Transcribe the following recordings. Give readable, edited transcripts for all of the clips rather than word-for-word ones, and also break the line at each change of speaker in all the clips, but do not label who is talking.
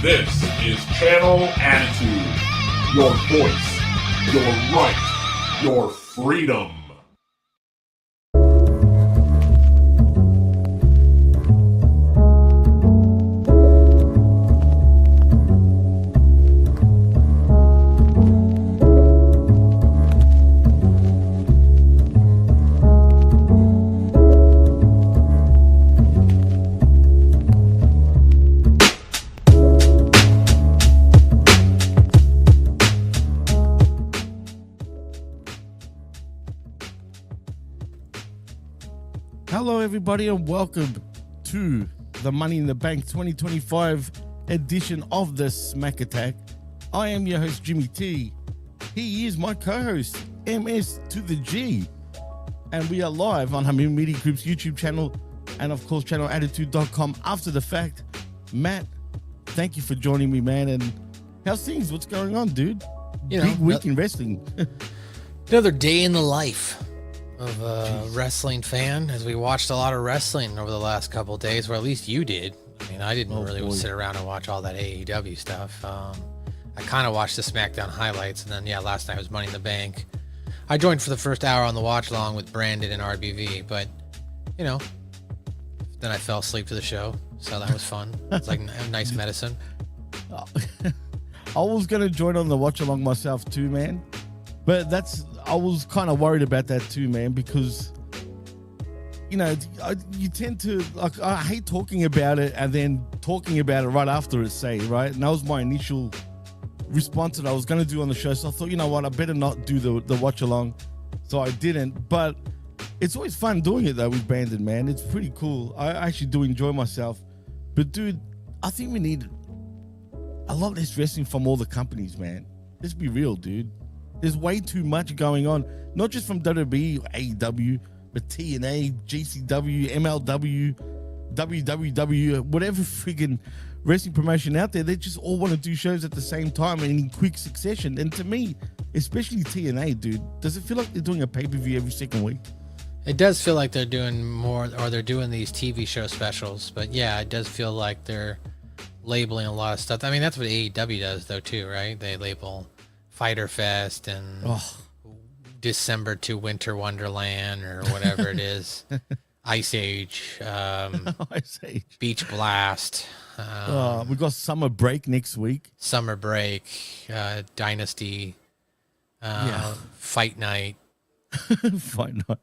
This is Channel Attitude. Your voice, your right, your freedom.
Hello, everybody, and welcome to the Money in the Bank 2025 edition of the Smack Attack. I am your host, Jimmy T. He is my co-host, MS to the G. And we are live on Hamid Media Group's YouTube channel and, of course, channelattitude.com after the fact. Matt, thank you for joining me, man. And how's things? What's going on, dude? Big week in wrestling.
Another day in the life of a wrestling fan, as we watched a lot of wrestling over the last couple of days, or at least you did. I mean, I didn't really sit around and watch all that AEW stuff. I kind of watched the SmackDown highlights, and then, last night was Money in the Bank. I joined for the first hour on the watch along with Brandon and RBV, but, then I fell asleep to the show, so that was fun. It's like nice medicine.
I was going to join on the watch along myself too, man. But I was kind of worried about that too, man, because, you tend to, I hate talking about it and then talking about it right after it's right? And that was my initial response that I was going to do on the show. So I thought, you know what, I better not do the watch along. So I didn't. But it's always fun doing it, though, with Brandon, man. It's pretty cool. I actually do enjoy myself. But, dude, I think we need a lot less wrestling from all the companies, man. Let's be real, dude. There's way too much going on, not just from WWE, AEW, but TNA, GCW, MLW, WWW, whatever friggin' wrestling promotion out there. They just all want to do shows at the same time and in quick succession. And to me, especially TNA, dude, does it feel like they're doing a pay-per-view every second week?
It does feel like they're doing more, or they're doing these TV show specials. But yeah, it does feel like they're labeling a lot of stuff. I mean, that's what AEW does, though, too, right? They label Fighter Fest and December to Winter Wonderland or whatever it is. Ice Age,
Ice Age,
Beach Blast.
We got Summer Break next week.
Summer Break, Dynasty, Fight Night.
Fight Night.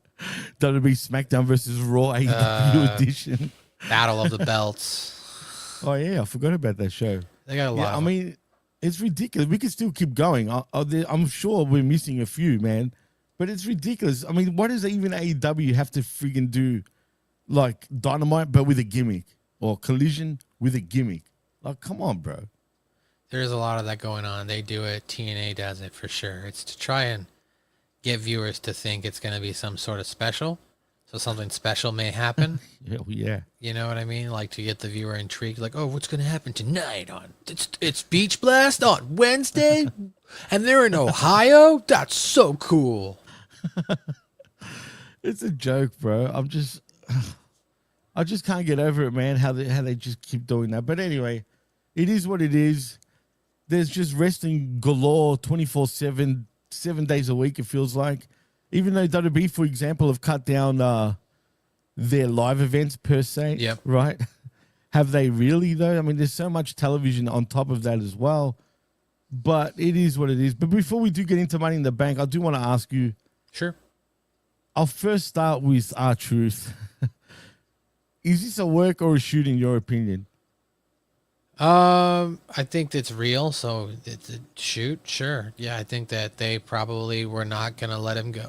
WWE SmackDown versus Raw AEW edition.
Battle of the Belts.
Oh, yeah, I forgot about that show.
They got a lot.
I mean, it's ridiculous. We can still keep going. I'm sure we're missing a few, man. But it's ridiculous. I mean, what does even AEW have to friggin' do? Like Dynamite, but with a gimmick. Or Collision with a gimmick. Like, come on, bro.
There's a lot of that going on. They do it. TNA does it for sure. It's to try and get viewers to think it's going to be some sort of special. So something special may happen.
Yeah.
You know what I mean? Like to get the viewer intrigued. Like, oh, what's going to happen tonight on it's Beach Blast on Wednesday, and they're in Ohio. That's so cool.
It's a joke, bro. I just can't get over it, man. How they just keep doing that. But anyway, it is what it is. There's just wrestling galore, 24/7, 7 days a week. It feels like. Even though WWE, for example, have cut down their live events per se,
yep.
Right? Have they really, though? I mean, there's so much television on top of that as well. But it is what it is. But before we do get into Money in the Bank, I do want to ask you.
Sure.
I'll first start with R-Truth. Is this a work or a shoot, in your opinion?
I think it's real, so it's a shoot, sure. Yeah, I think that they probably were not going to let him go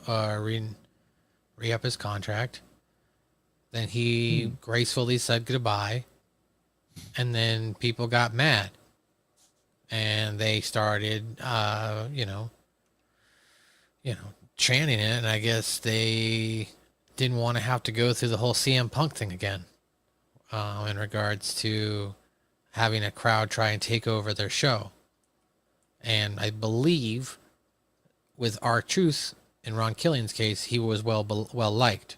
re-up his contract. Then he gracefully said goodbye, and then people got mad. And they started, chanting it, and I guess they didn't want to have to go through the whole CM Punk thing again in regards to having a crowd try and take over their show. And I believe with R-Truth, in Ron Killian's case, he was well liked.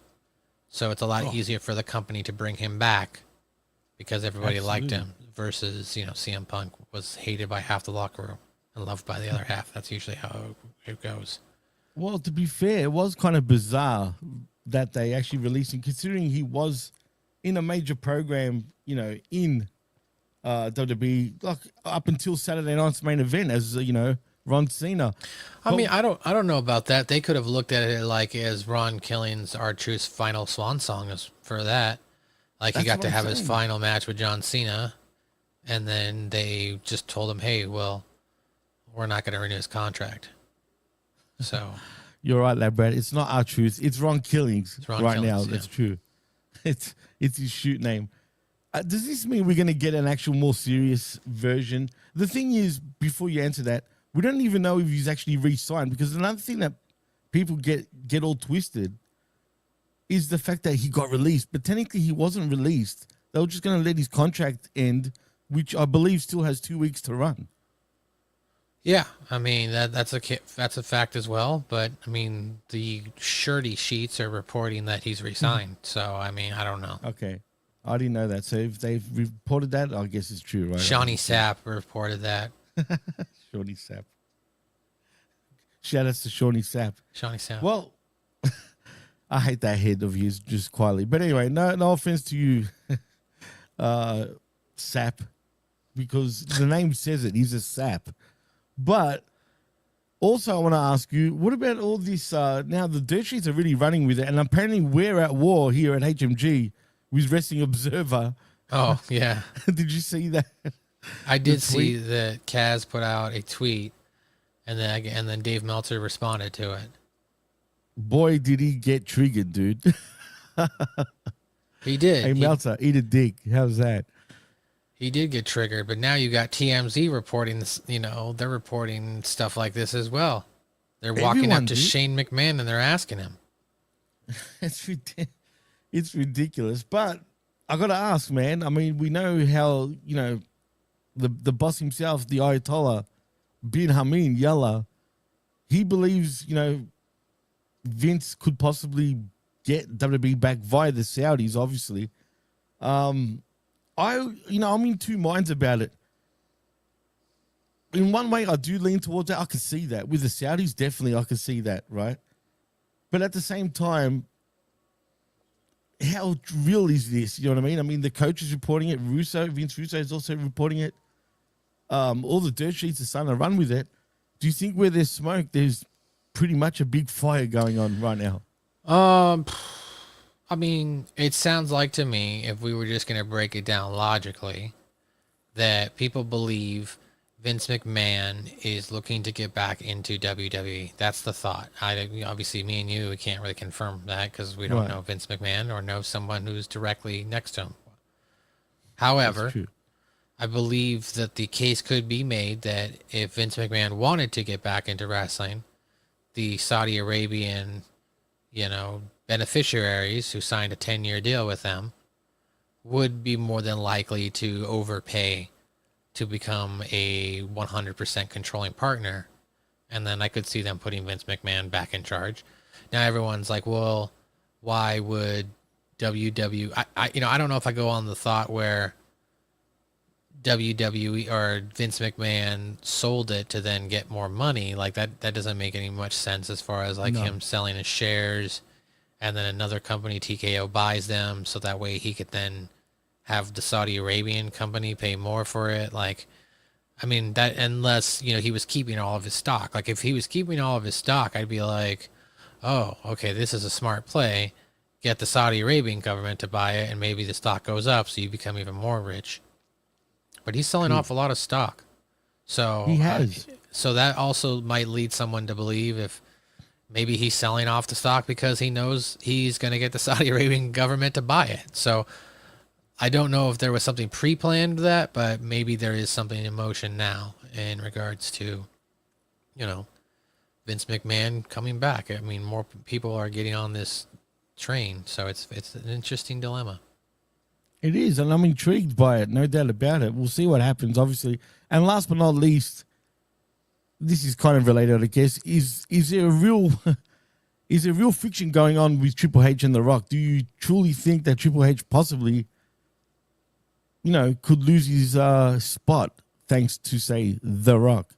So it's a lot easier for the company to bring him back because everybody liked him versus, CM Punk was hated by half the locker room and loved by the other half. That's usually how it goes.
Well, to be fair, it was kind of bizarre that they actually released him, considering he was in a major program, in WWE, like up until Saturday night's main event as, Ron Cena.
I mean, I don't know about that. They could have looked at it like as Ron Killing's R-Truth's final swan song for that. Like he got to have his final match with John Cena, and then they just told him, hey, well, we're not going to renew his contract. So
you're right, lad, Brad. It's not R-Truth. It's Ron Killing's right now.
Yeah.
That's true. It's his shoot name. Does this mean we're going to get an actual more serious version? The thing is, before you answer that, we don't even know if he's actually re-signed, because another thing that people get all twisted is the fact that he got released, but technically he wasn't released. They were just going to let his contract end, which I believe still has 2 weeks to run.
Yeah, I mean that's a fact as well. But I mean the shirty sheets are reporting that he's resigned. So I mean I don't know.
Okay, I didn't know that. So if they've reported that, I guess it's true, right?
Shawnee Sapp reported that.
Shawnee Sapp. Shout outs to Shawnee Sapp.
Shawnee Sapp.
Well, I hate that head of his, just quietly. But anyway, no offense to you, Sapp, because the name says it. He's a sap. But also I want to ask you, what about all this? Now the dirt sheets are really running with it, and apparently we're at war here at HMG with Wrestling Observer.
Oh, yeah.
Did you see that?
I did see that Kaz put out a tweet, and then Dave Meltzer responded to it.
Boy, did he get triggered, dude.
He did.
Hey, Meltzer, eat a dick. How's that?
He did get triggered, but now you got TMZ reporting this, they're reporting stuff like this as well. They're walking up to Shane McMahon and they're asking him.
It's ridiculous. But I got to ask, man. I mean, we know how, the boss himself, the Ayatollah, bin Hamin Yalla, he believes, Vince could possibly get WWE back via the Saudis, obviously. I'm in two minds about it. In one way, I do lean towards that. I can see that. With the Saudis, definitely I can see that, right? But at the same time, how real is this? You know what I mean? I mean, the coach is reporting it. Vince Russo is also reporting it. All the dirt sheets are starting to run with it. Do you think where there's smoke, there's pretty much a big fire going on right now?
I mean, it sounds like to me, if we were just going to break it down logically, that people believe Vince McMahon is looking to get back into WWE. That's the thought. Obviously, me and you, we can't really confirm that because we don't know Vince McMahon or know someone who's directly next to him. However, I believe that the case could be made that if Vince McMahon wanted to get back into wrestling, the Saudi Arabian, beneficiaries who signed a 10-year deal with them would be more than likely to overpay to become a 100% controlling partner. And then I could see them putting Vince McMahon back in charge. Now everyone's like, well, why would WWE... I don't know if I go on the thought where WWE or Vince McMahon sold it to then get more money. Like that doesn't make any much sense as far as him selling his shares and then another company, TKO, buys them so that way he could then have the Saudi Arabian company pay more for it. That unless, he was keeping all of his stock. Like if he was keeping all of his stock, I'd be like, oh, okay, this is a smart play. Get the Saudi Arabian government to buy it and maybe the stock goes up so you become even more rich. But he's selling off a lot of stock. So
he has.
So that also might lead someone to believe if maybe he's selling off the stock because he knows he's going to get the Saudi Arabian government to buy it. So I don't know if there was something pre-planned to that, but maybe there is something in motion now in regards to, Vince McMahon coming back. I mean, more people are getting on this train. So it's an interesting dilemma.
It is, and I'm intrigued by it, no doubt about it. We'll see what happens, obviously. And last but not least, this is kind of related, I guess. Is there a real is there real friction going on with Triple H and The Rock? Do you truly think that Triple H possibly, could lose his spot thanks to, say, The Rock?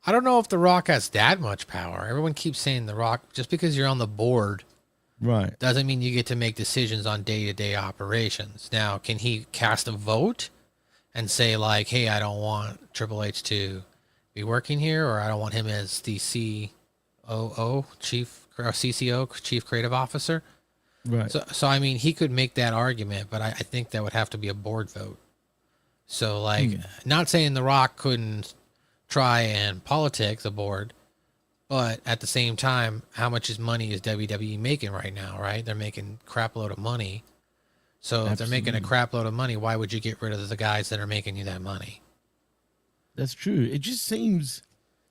I don't know if The Rock has that much power. Everyone keeps saying The Rock, just because you're on the board,
right,
doesn't mean you get to make decisions on day-to-day operations. Now, can he cast a vote and say, like, hey, I don't want Triple H to be working here, or I don't want him as the CCO, Chief Creative Officer?
Right.
So I mean, he could make that argument, but I think that would have to be a board vote. So, like, not saying The Rock couldn't try and politic the board, but at the same time, how much money is WWE making right now, right? They're making crap load of money. So if they're making a crap load of money, why would you get rid of the guys that are making you that money?
That's true. It just seems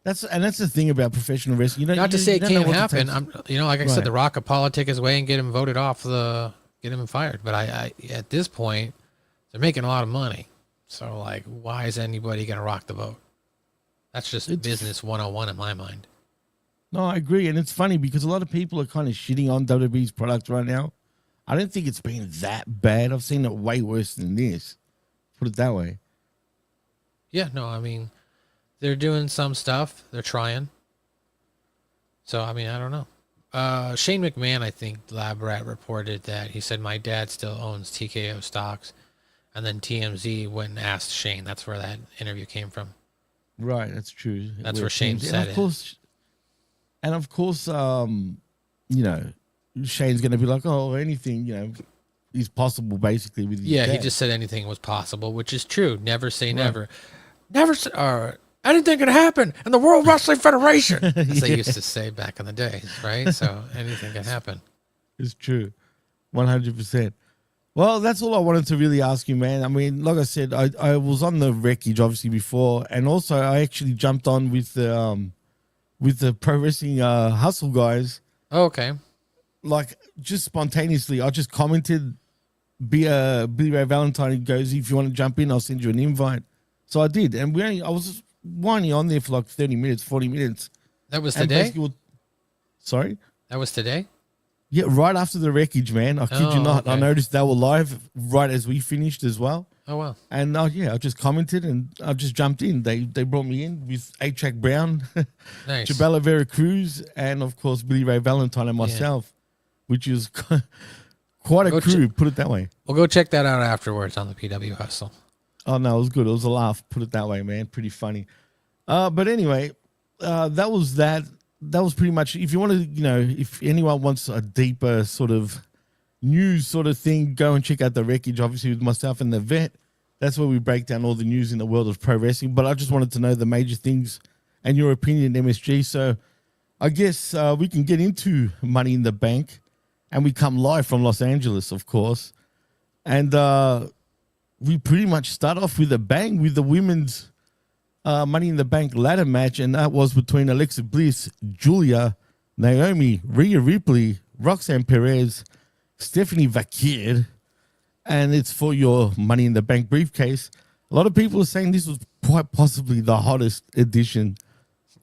that's the thing about professional wrestling.
Not to say it can't happen. Like I said, The Rock could politic his way and get him voted off get him fired. But I at this point, they're making a lot of money. So like, why is anybody gonna rock the boat? That's just business 101 in my mind.
No, I agree. And it's funny because a lot of people are kind of shitting on WWE's product right now. I don't think it's been that bad. I've seen it way worse than this. Put it that way.
Yeah, no, I mean, they're doing some stuff. They're trying. So, I mean, I don't know. Shane McMahon, I think, Lab Rat reported that he said, my dad still owns TKO stocks. And then TMZ went and asked Shane. That's where that interview came from.
Right, that's true.
That's where Shane said it.
And of course, Shane's going to be like, oh, anything, is possible, basically. With his dad.
He just said anything was possible, which is true. Never say never. Never say, anything can happen in the World Wrestling Federation, as they used to say back in the day, right? So anything can happen.
It's true. 100%. Well, that's all I wanted to really ask you, man. I mean, like I said, I was on the wreckage, obviously, before. And also, I actually jumped on with the Pro Wrestling Hustle guys.
Oh, okay.
Like, just spontaneously, I just commented, Billy Ray Valentine goes, if you want to jump in, I'll send you an invite. So I did. And I was whining on there for like 30 minutes, 40 minutes.
That was today?
Sorry?
That was today?
Yeah, right after the wreckage, man. I kid you not. Okay. I noticed they were live right as we finished as well.
Oh, wow.
And I just commented and I just jumped in. They brought me in with A-Track Brown,
nice.
Jabala Vera Cruz, and of course Billy Ray Valentine and myself, which is quite a crew, put it that way.
We'll go check that out afterwards on the PW Hustle.
Oh, no, it was good. It was a laugh, put it that way, man. Pretty funny. But anyway, that was that. That was pretty much, if you want to, if anyone wants a deeper sort of news sort of thing, go and check out the wreckage, obviously, with myself and the vet. That's where we break down all the news in the world of pro wrestling. But I just wanted to know the major things and your opinion, MSG. So I guess we can get into Money in the Bank, and we come live from Los Angeles, of course. And we pretty much start off with a bang with the women's Money in the Bank ladder match, and that was between Alexa Bliss, Julia, Naomi, Rhea Ripley, Roxanne Perez, Stephanie Vaquer, and it's for your Money in the Bank briefcase. A lot of people are saying this was quite possibly the hottest edition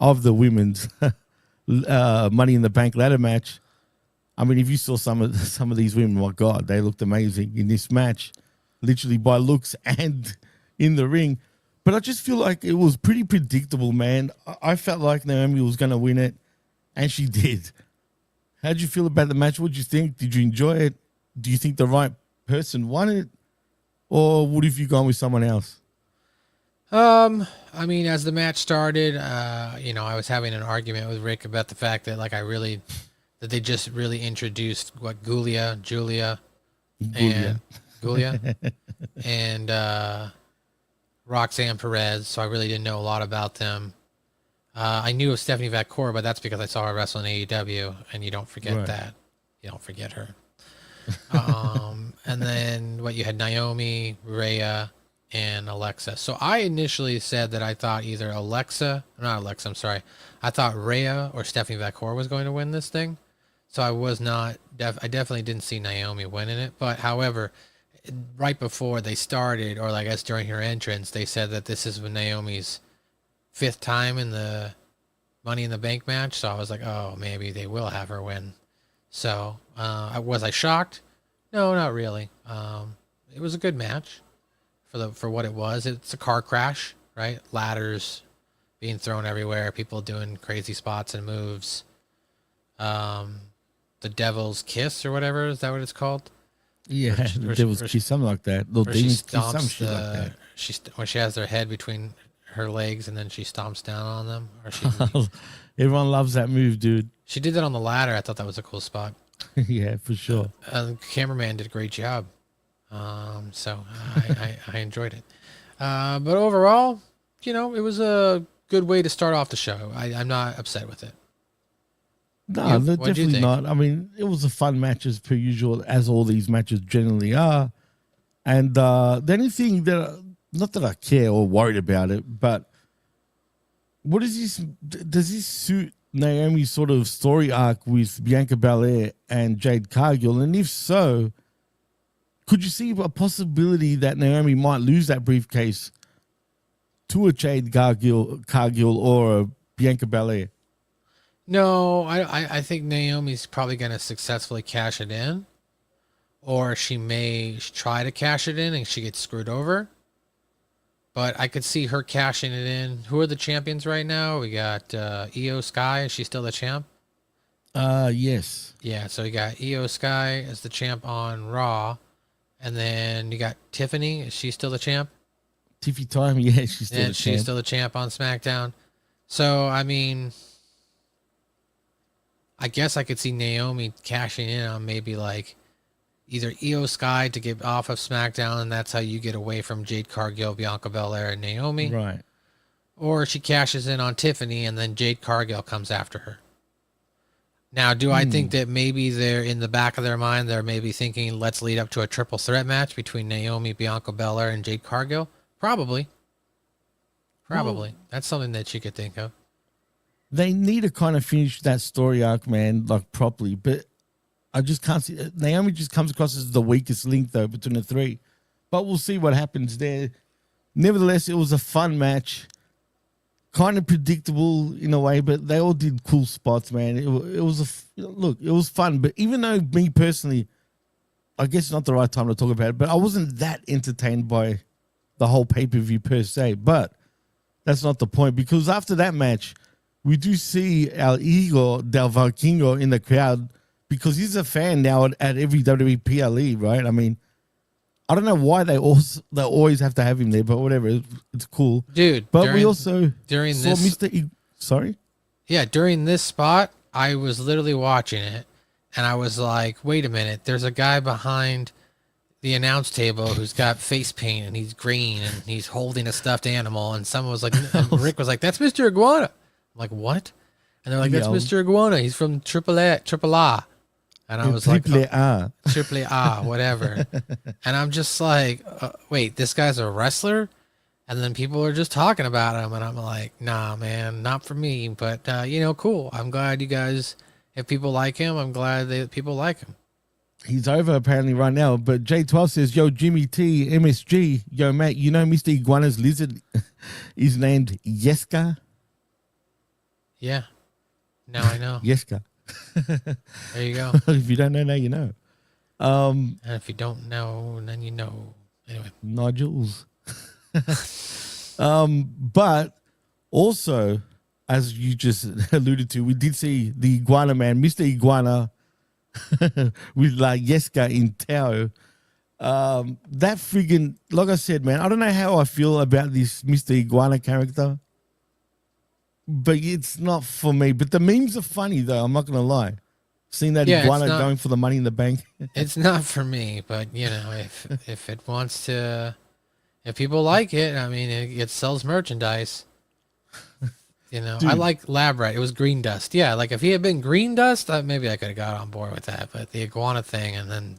of the women's Money in the Bank ladder match. I mean, if you saw some of these women, my God, they looked amazing in this match, literally by looks and in the ring. But I just feel like it was pretty predictable, man. I felt like Naomi was going to win it, and she did. How did you feel about the match? What did you think? Did you enjoy it? Do you think the right person won it? Or would have you gone with someone else?
I mean, as the match started, I was having an argument with Rick about the fact that, that they just really introduced, Julia, and Roxanne Perez, so I really didn't know a lot about them. I knew of Stephanie Vaquer, but that's because I saw her wrestle in AEW, and you don't forget that. You don't forget her. And then you had Naomi, Rhea, and Alexa. So I initially said that I thought either I thought Rhea or Stephanie Vaquer was going to win this thing. So I was not, I definitely didn't see Naomi winning it. But however, right before they started, or I guess during her entrance, they said that this is Naomi's 5th time in the Money in the Bank match, so I was like, oh, maybe they will have her win. So, was I shocked? No, not really. It was a good match for what it was. It's a car crash, right? Ladders being thrown everywhere, people doing crazy spots and moves. The Devil's Kiss or whatever, is that what it's called?
Yeah, the Devil's Kiss, something like that. Little Demon's Kiss, some shit like that.
When she has their head between her legs and then she stomps down on them. Or she,
everyone loves that move, dude.
She did that on the ladder. I thought that was a cool spot.
Yeah, for sure.
The cameraman did a great job. So I enjoyed it. But overall, it was a good way to start off the show. I'm not upset with it.
No, definitely not. I mean, it was a fun match as per usual, as all these matches generally are. And the only thing that, not that I care or worried about it, but what is this? Does this suit Naomi's sort of story arc with Bianca Belair and Jade Cargill? And if so, could you see a possibility that Naomi might lose that briefcase to a Jade Cargill or a Bianca Belair?
No, I think Naomi's probably going to successfully cash it in, or she may try to cash it in and she gets screwed over. But I could see her cashing it in. Who are the champions right now? We got Io Sky. Is she still the champ?
Yes.
Yeah, so you got Io Sky as the champ on Raw. And then you got Tiffany. Is she still the champ?
Tiffy Time, yeah, she's still the champ.
She's still the champ on SmackDown. So, I mean, I guess I could see Naomi cashing in on maybe like either Io Sky to get off of SmackDown, and that's how you get away from Jade Cargill, Bianca Belair, and Naomi.
Right.
Or she cashes in on Tiffany, and then Jade Cargill comes after her. Now, do I think that maybe they're in the back of their mind, they're maybe thinking, let's lead up to a triple threat match between Naomi, Bianca Belair, and Jade Cargill? Probably. Well, that's something that you could think of.
They need to kind of finish that story arc, man, like properly. But I just can't see. Naomi just comes across as the weakest link, though, between the three. But we'll see what happens there. Nevertheless, it was a fun match. Kind of predictable in a way, but they all did cool spots, man. It was it was fun. But even though me personally, I guess it's not the right time to talk about it, but I wasn't that entertained by the whole pay-per-view per se. But that's not the point, because after that match, we do see our Igor Del Valkingo in the crowd, because he's a fan now at every WWE PLE, right? I mean, I don't know why they always have to have him there, but whatever, it's cool,
dude.
But we also
during
saw
this,
sorry,
yeah, during this spot, I was literally watching it, and I was like, wait a minute, there's a guy behind the announce table who's got face paint and he's green and he's holding a stuffed animal, and someone was like, and Rick was like, that's Mr. Iguana. I'm like, what? And they're like, that's Mr. Iguana. He's from Triple A. And I was like, Triple A, whatever. And I'm just like, wait, this guy's a wrestler? And then people are just talking about him. And I'm like, nah, man, not for me. But, cool. I'm glad you guys, if people like him, I'm glad that people like him.
He's over apparently right now. But J12 says, yo, Jimmy T, MSG. Yo, Matt, you know Mr. Iguana's lizard is named Yeska?
Yeah. Now I know.
Yeska.
There you go.
If you don't know, now you know.
And if you don't know, then you know. Anyway.
Nodules. But also, as you just alluded to, we did see the Iguana Man, Mr. Iguana, with like Yeska in tow. That friggin', like I said, man, I don't know how I feel about this Mr. Iguana character, but it's not for me. But the memes are funny, though. I'm not going to lie. Seeing that Iguana going for the Money in the Bank.
It's not for me, but, if it wants to, if people like it, I mean, it sells merchandise. Dude. I like Lab Rat. It was Green Dust. Yeah, like if he had been Green Dust, maybe I could have got on board with that. But the Iguana thing, and then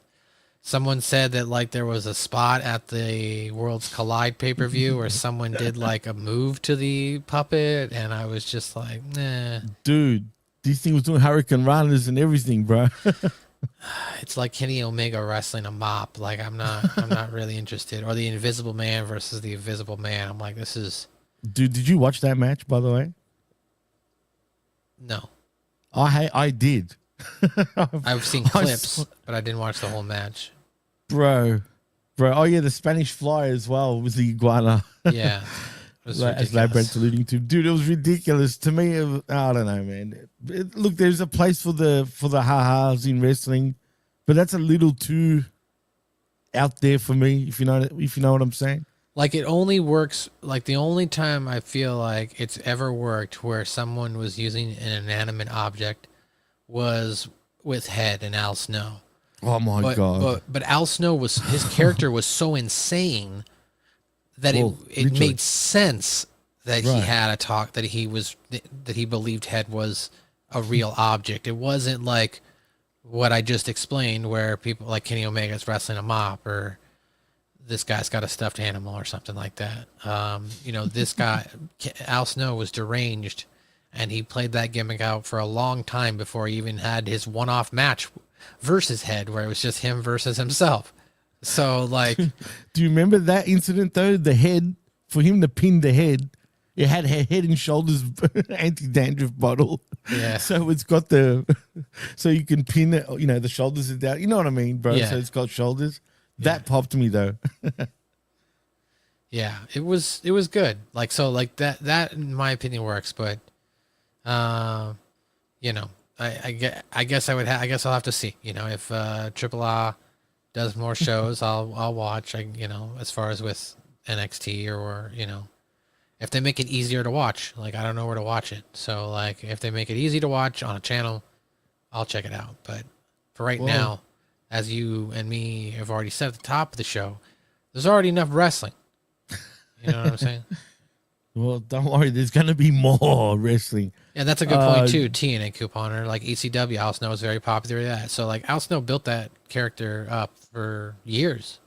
someone said that like there was a spot at the Worlds Collide pay-per-view where someone did like a move to the puppet, and I was just like, nah.
Dude, this thing was doing Hurricane Runners and everything, bro.
It's like Kenny Omega wrestling a mop. Like I'm not really interested. Or the Invisible Man versus the Invisible Man. I'm like, this is.
Dude, did you watch that match, by the way?
No.
I did.
I've seen clips, but I didn't watch the whole match.
Bro. Oh, yeah, the Spanish Fly as well was the iguana.
Yeah.
As Labrad's alluding to. Dude, it was ridiculous. To me, I don't know, man. Look, there's a place for the ha-has in wrestling, but that's a little too out there for me, if you know what I'm saying.
Like, it only works, like, the only time I feel like it's ever worked where someone was using an inanimate object was with Head and Al Snow.
Oh, my God.
But Al Snow his character was so insane that it made sense that he had a talk, that he believed Head was a real object. It wasn't like what I just explained, where people like Kenny Omega's wrestling a mop, or this guy's got a stuffed animal or something like that. This guy, Al Snow, was deranged, and he played that gimmick out for a long time before he even had his one-off match versus Head, where it was just him versus himself. So, like,
do you remember that incident though? The Head, for him to pin the Head, it had Head and Shoulders anti-dandruff bottle.
Yeah.
So it's got so you can pin it. The shoulders are down. You know what I mean, bro? Yeah. So it's got shoulders. That popped me though.
Yeah, it was good. Like, so, like that in my opinion works, but I guess I'll have to see. If Triple A does more shows, I'll watch. As far as with NXT or if they make it easier to watch, like, I don't know where to watch it. So, like, if they make it easy to watch on a channel, I'll check it out. But for right now, as you and me have already said at the top of the show, there's already enough wrestling. You know what I'm saying?
Well, don't worry. There's going to be more wrestling.
Yeah, that's a good point, too. TNA couponer. Like, ECW, Al Snow is very popular with that. So, like, Al Snow built that character up for years.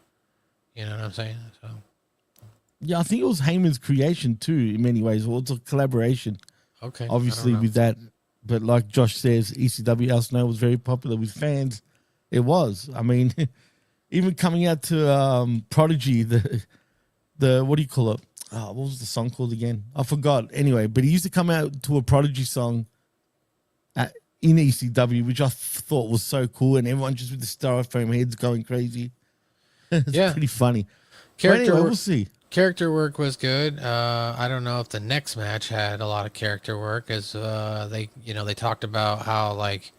You know what I'm saying? So,
yeah, I think it was Heyman's creation, too, in many ways. Well, it's a collaboration.
Okay.
Obviously, with that. But like Josh says, ECW, Al Snow was very popular with fans. It was. I mean, even coming out to Prodigy, the what do you call it? What was the song called again? I forgot. Anyway, but he used to come out to a Prodigy song in ECW, which I thought was so cool, and everyone just with the styrofoam heads going crazy. It's pretty funny. Anyway, we'll see.
Character work was good. I don't know if the next match had a lot of character work, as they talked about how, like,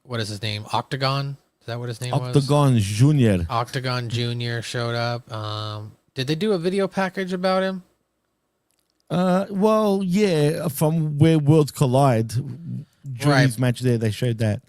what is his name? Octagon? Is that what his name was?
Octagon Jr.
Octagon Jr. showed up. Did they do a video package about him?
Well, yeah, from where Worlds Collide, Johnny's match there, they showed that.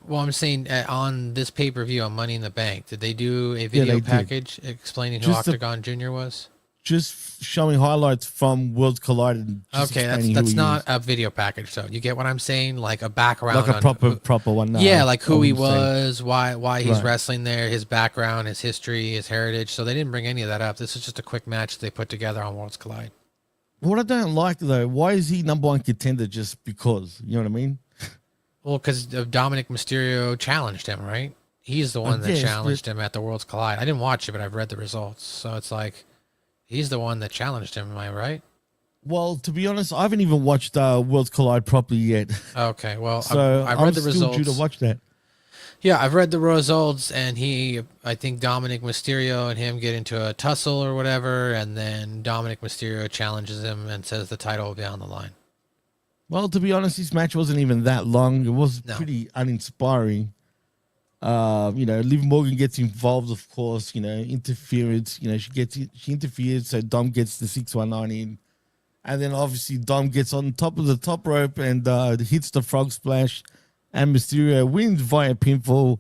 Well, I'm saying on this pay-per-view on Money in the Bank, did they do a video package explaining who Octagon Jr. was? Just
showing highlights from Worlds Collide. And
that's not a video package, though. You get what I'm saying? Like a background.
Like a proper one. No,
yeah, like who he was, why he's wrestling there, his background, his history, his heritage. So they didn't bring any of that up. This is just a quick match they put together on Worlds Collide.
What I don't like, though, why is he number one contender just because? You know what I mean?
Well, because Dominic Mysterio challenged him, right? He's the one that challenged him at the Worlds Collide. I didn't watch it, but I've read the results. So it's like, he's the one that challenged him. Am I right?
Well, to be honest, I haven't even watched Worlds Collide properly yet.
Okay, well,
so
I read the results.
Due to watch that.
Yeah, I've read the results, and I think Dominic Mysterio and him get into a tussle or whatever, and then Dominic Mysterio challenges him and says the title will be on the line.
Well, to be honest, this match wasn't even that long. It was pretty uninspiring. Liv Morgan gets involved, of course, interference. She interferes, so Dom gets the 619 in. And then obviously Dom gets on top of the top rope and hits the frog splash. And Mysterio wins via pinfall.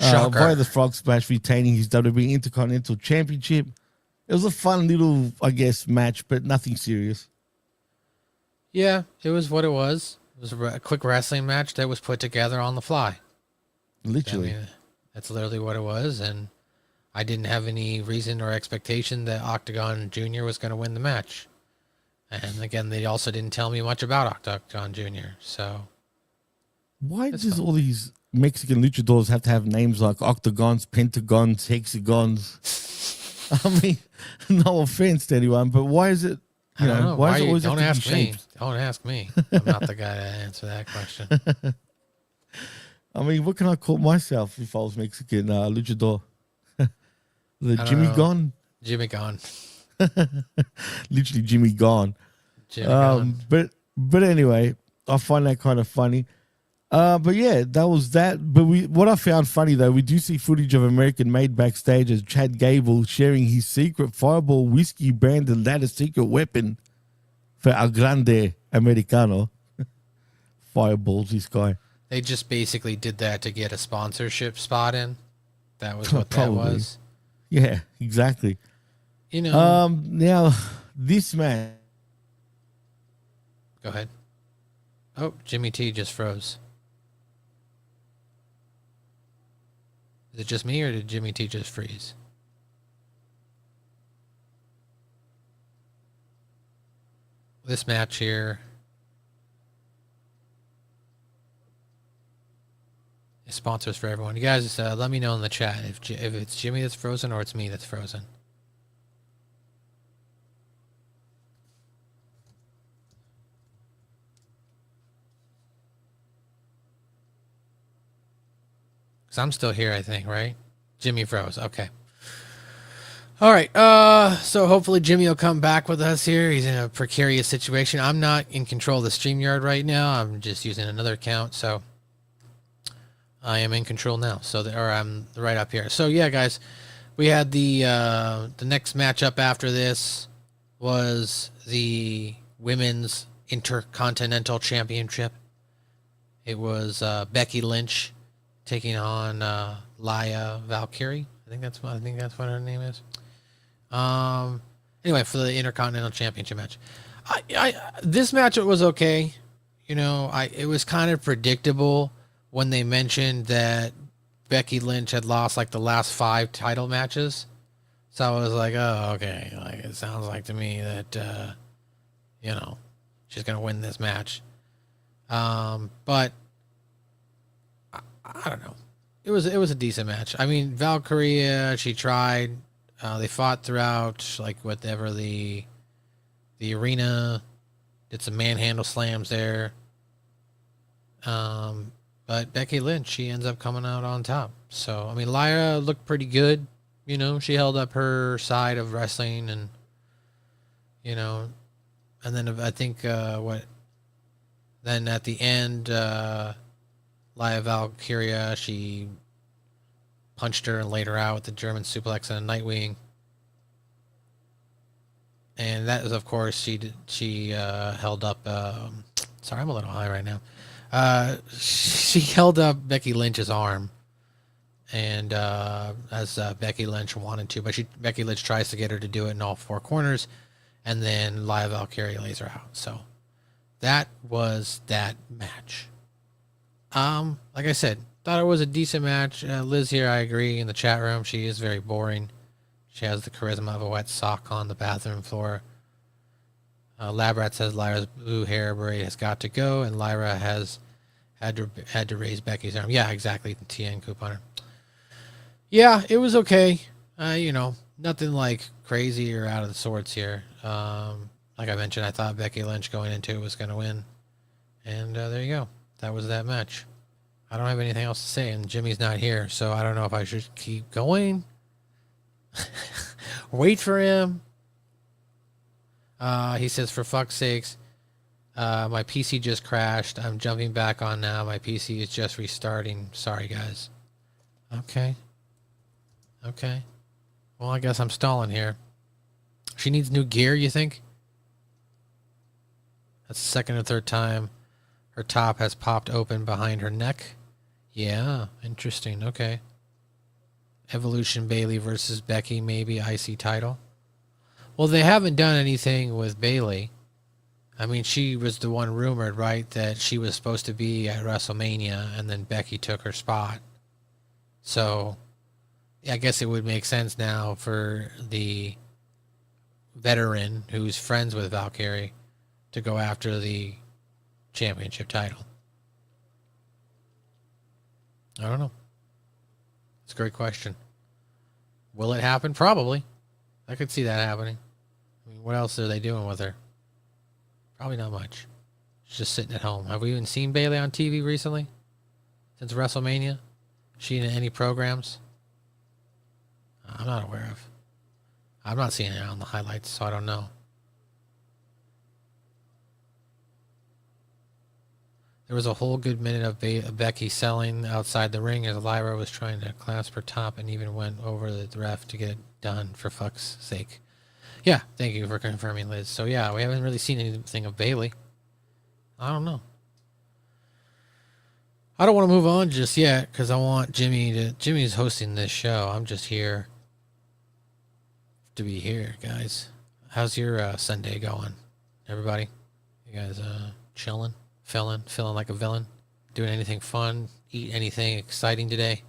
Via the frog splash, retaining his WWE Intercontinental Championship. It was a fun little, I guess, match, but nothing serious.
Yeah, it was what it was. It was a quick wrestling match that was put together on the fly.
Literally.
I mean, that's literally what it was, and I didn't have any reason or expectation that Octagon Jr. was going to win the match. And again, they also didn't tell me much about Octagon Jr., so...
Why does all these Mexican luchadors have to have names like octagons, pentagons, hexagons? I mean, no offense to anyone, but why is it
I don't know.
Why does it always
don't
have to be
ask me.
shapes?
Don't ask me. I'm not the guy to answer that question.
I mean, what can I call myself if I was Mexican? Luchador. The
I don't
Jimmy
know.
Gone.
Jimmy Gone.
Literally Jimmy Gone.
Jimmy Gone.
But anyway, I find that kind of funny. But yeah, that was that. But what I found funny though, we do see footage of American Made backstage as Chad Gable sharing his secret Fireball whiskey branded ladder secret weapon for El Grande Americano. Fireballs, this guy.
They just basically did that to get a sponsorship spot in. That was what that was.
Yeah, exactly.
You know.
Now this man.
Go ahead. Oh, Jimmy T just froze. Is it just me or did Jimmy T just freeze? This match here is sponsors for everyone. You guys, let me know in the chat if it's Jimmy that's frozen or it's me that's frozen. Because I'm still here, I think, right? Jimmy froze. Okay. All right. So hopefully Jimmy will come back with us here. He's in a precarious situation. I'm not in control of the StreamYard right now. I'm just using another account. So I am in control now. So I'm right up here. So yeah, guys, we had the next matchup after this was the Women's Intercontinental Championship. It was Becky Lynch taking on Lyra Valkyria. I think that's what her name is. Anyway, for the Intercontinental Championship match, this match was okay. You know, it was kind of predictable when they mentioned that Becky Lynch had lost like the last 5 title matches. So I was like, oh, okay. Like it sounds like to me that she's gonna win this match. But I don't know. It was a decent match. I mean, Valkyria, she tried. They fought throughout, like whatever the arena. Did some manhandle slams there. But Becky Lynch, she ends up coming out on top. So I mean, Lyra looked pretty good. You know, she held up her side of wrestling, and and then I think then at the end. Lyra Valkyria, she punched her and laid her out with the German suplex and a Nightwing. And that is, of course, she held up... sorry, I'm a little high right now. She held up Becky Lynch's arm. And as Becky Lynch wanted to. But Becky Lynch tries to get her to do it in all 4 corners. And then Lyra Valkyria lays her out. So that was that match. Like I said, thought it was a decent match. Liz here, I agree. In the chat room, she is very boring. She has the charisma of a wet sock on the bathroom floor. Labrat says Lyra's blue hair braid has got to go, and Lyra has had to raise Becky's arm. Yeah, exactly. The TN couponer. Yeah, it was okay. Nothing like crazy or out of the sorts here. Like I mentioned, I thought Becky Lynch going into it was going to win, and there you go. That was that match. I don't have anything else to say, and Jimmy's not here, so I don't know if I should keep going. Wait for him. He says, for fuck's sakes, my PC just crashed. I'm jumping back on now. My PC is just restarting. Sorry, guys. Okay. Well, I guess I'm stalling here. She needs new gear, you think? That's the second or third time her top has popped open behind her neck. Yeah, interesting. Okay. Evolution Bayley versus Becky, maybe IC title. Well, they haven't done anything with Bayley. I mean, she was the one rumored, right, that she was supposed to be at WrestleMania, and then Becky took her spot. So, I guess it would make sense now for the veteran who's friends with Valkyrie to go after the championship title. I don't know. It's a great question. Will it happen? Probably. I could see that happening. I mean, what else are they doing with her? Probably not much. She's just sitting at home. Have we even seen Bayley on TV recently? Since WrestleMania? She in any programs? I'm not aware of. I'm not seeing it on the highlights, so I don't know. There was a whole good minute of Becky selling outside the ring as Lyra was trying to clasp her top and even went over the ref to get it done, for fuck's sake. Yeah, thank you for confirming, Liz. So yeah, we haven't really seen anything of Bayley. I don't know. I don't want to move on just yet because I want Jimmy's hosting this show. I'm just here to be here, guys. How's your Sunday going, everybody? You guys chilling? Feeling like a villain? Doing anything fun? Eat anything exciting today?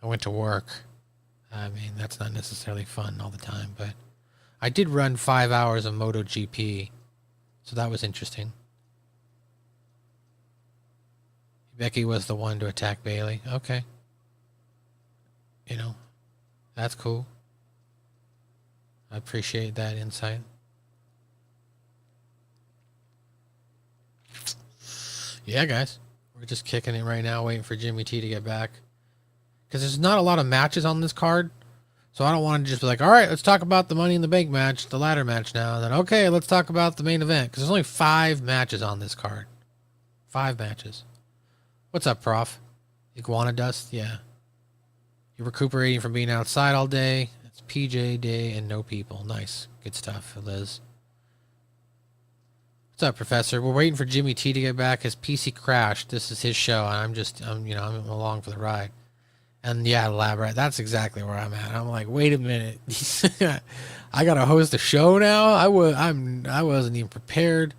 I went to work. I mean, that's not necessarily fun all the time, but I did run 5 hours of MotoGP, so that was interesting. Becky was the one to attack Bayley. Okay. You know, that's cool. I appreciate that insight. Yeah, guys. We're just kicking it right now, waiting for Jimmy T to get back. Because there's not a lot of matches on this card. So I don't want to just be like, all right, let's talk about the Money in the Bank match, the ladder match now. And then, okay, let's talk about the main event. Because there's only 5 matches on this card. 5 matches. What's up, Prof? Iguana dust? Yeah. You're recuperating from being outside all day. It's PJ day and no people. Nice. Good stuff, Liz. What's up, Professor? We're waiting for Jimmy T to get back. His PC crashed. This is his show, and I'm along for the ride. And yeah, Elaborate. That's exactly where I'm at. I'm like, wait a minute. I gotta host a show now. I wasn't even prepared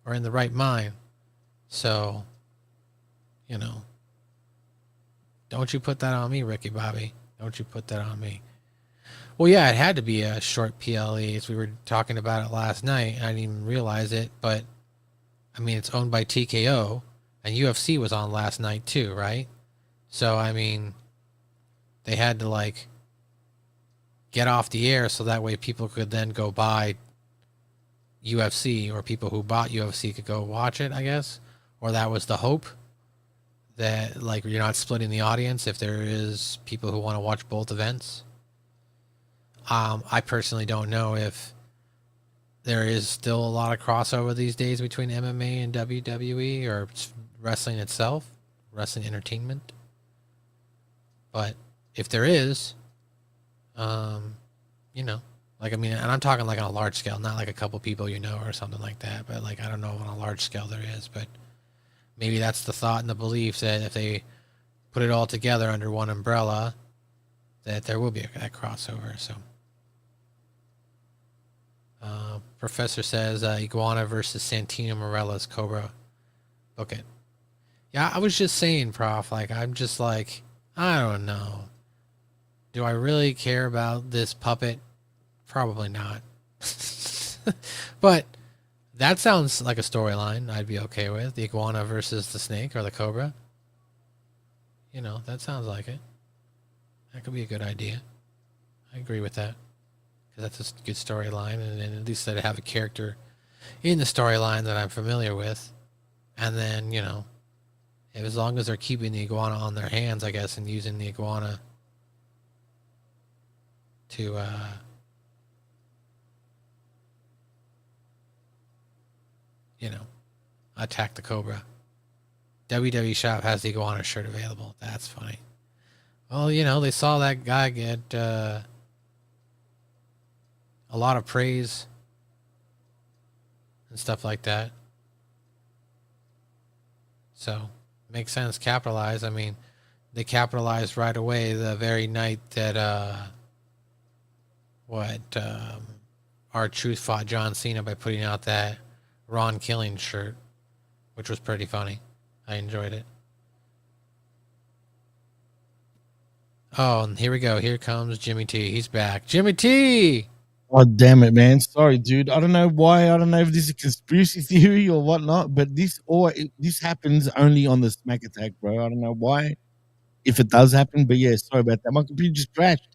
or in the right mind. So, don't you put that on me, Ricky Bobby. Don't you put that on me. Well, yeah, it had to be a short PLE, as we were talking about it last night. I didn't even realize it, but I mean, it's owned by TKO, and UFC was on last night too, right? So, I mean, they had to get off the air so that way people could then go buy UFC, or people who bought UFC could go watch it, I guess. Or that was the hope, that you're not splitting the audience if there is people who want to watch both events. I personally don't know if there is still a lot of crossover these days between MMA and WWE, or wrestling itself, wrestling entertainment. But if there is, and I'm talking on a large scale, not a couple people or something like that, but I don't know on a large scale there is, but maybe that's the thought and the belief that if they put it all together under one umbrella, that there will be that crossover. So, Professor says Iguana versus Santino Morella's Cobra. Book it. Yeah, I was just saying, Prof. I'm just I don't know. Do I really care about this puppet? Probably not. But that sounds like a storyline I'd be okay with. The iguana versus the snake or the cobra. That sounds like it. That could be a good idea. I agree with that. Because that's a good storyline. And then at least I'd have a character in the storyline that I'm familiar with. And then, as long as they're keeping the iguana on their hands, I guess, and using the iguana to attack the cobra. WWE Shop has the iguana shirt available. That's funny. Well, they saw that guy get a lot of praise and stuff like that. So, makes sense. Capitalize. I mean, they capitalized right away the very night that R-Truth fought John Cena by putting out that Ron Killing shirt, which was pretty funny. I enjoyed it. Oh, and here we go. Here comes Jimmy T. He's back. Jimmy T!
Oh, damn it, man. Sorry, dude. I don't know why. I don't know if this is a conspiracy theory or whatnot, but this happens only on the Smack Attack, bro. I don't know why, if it does happen, but yeah, sorry about that. My computer just crashed.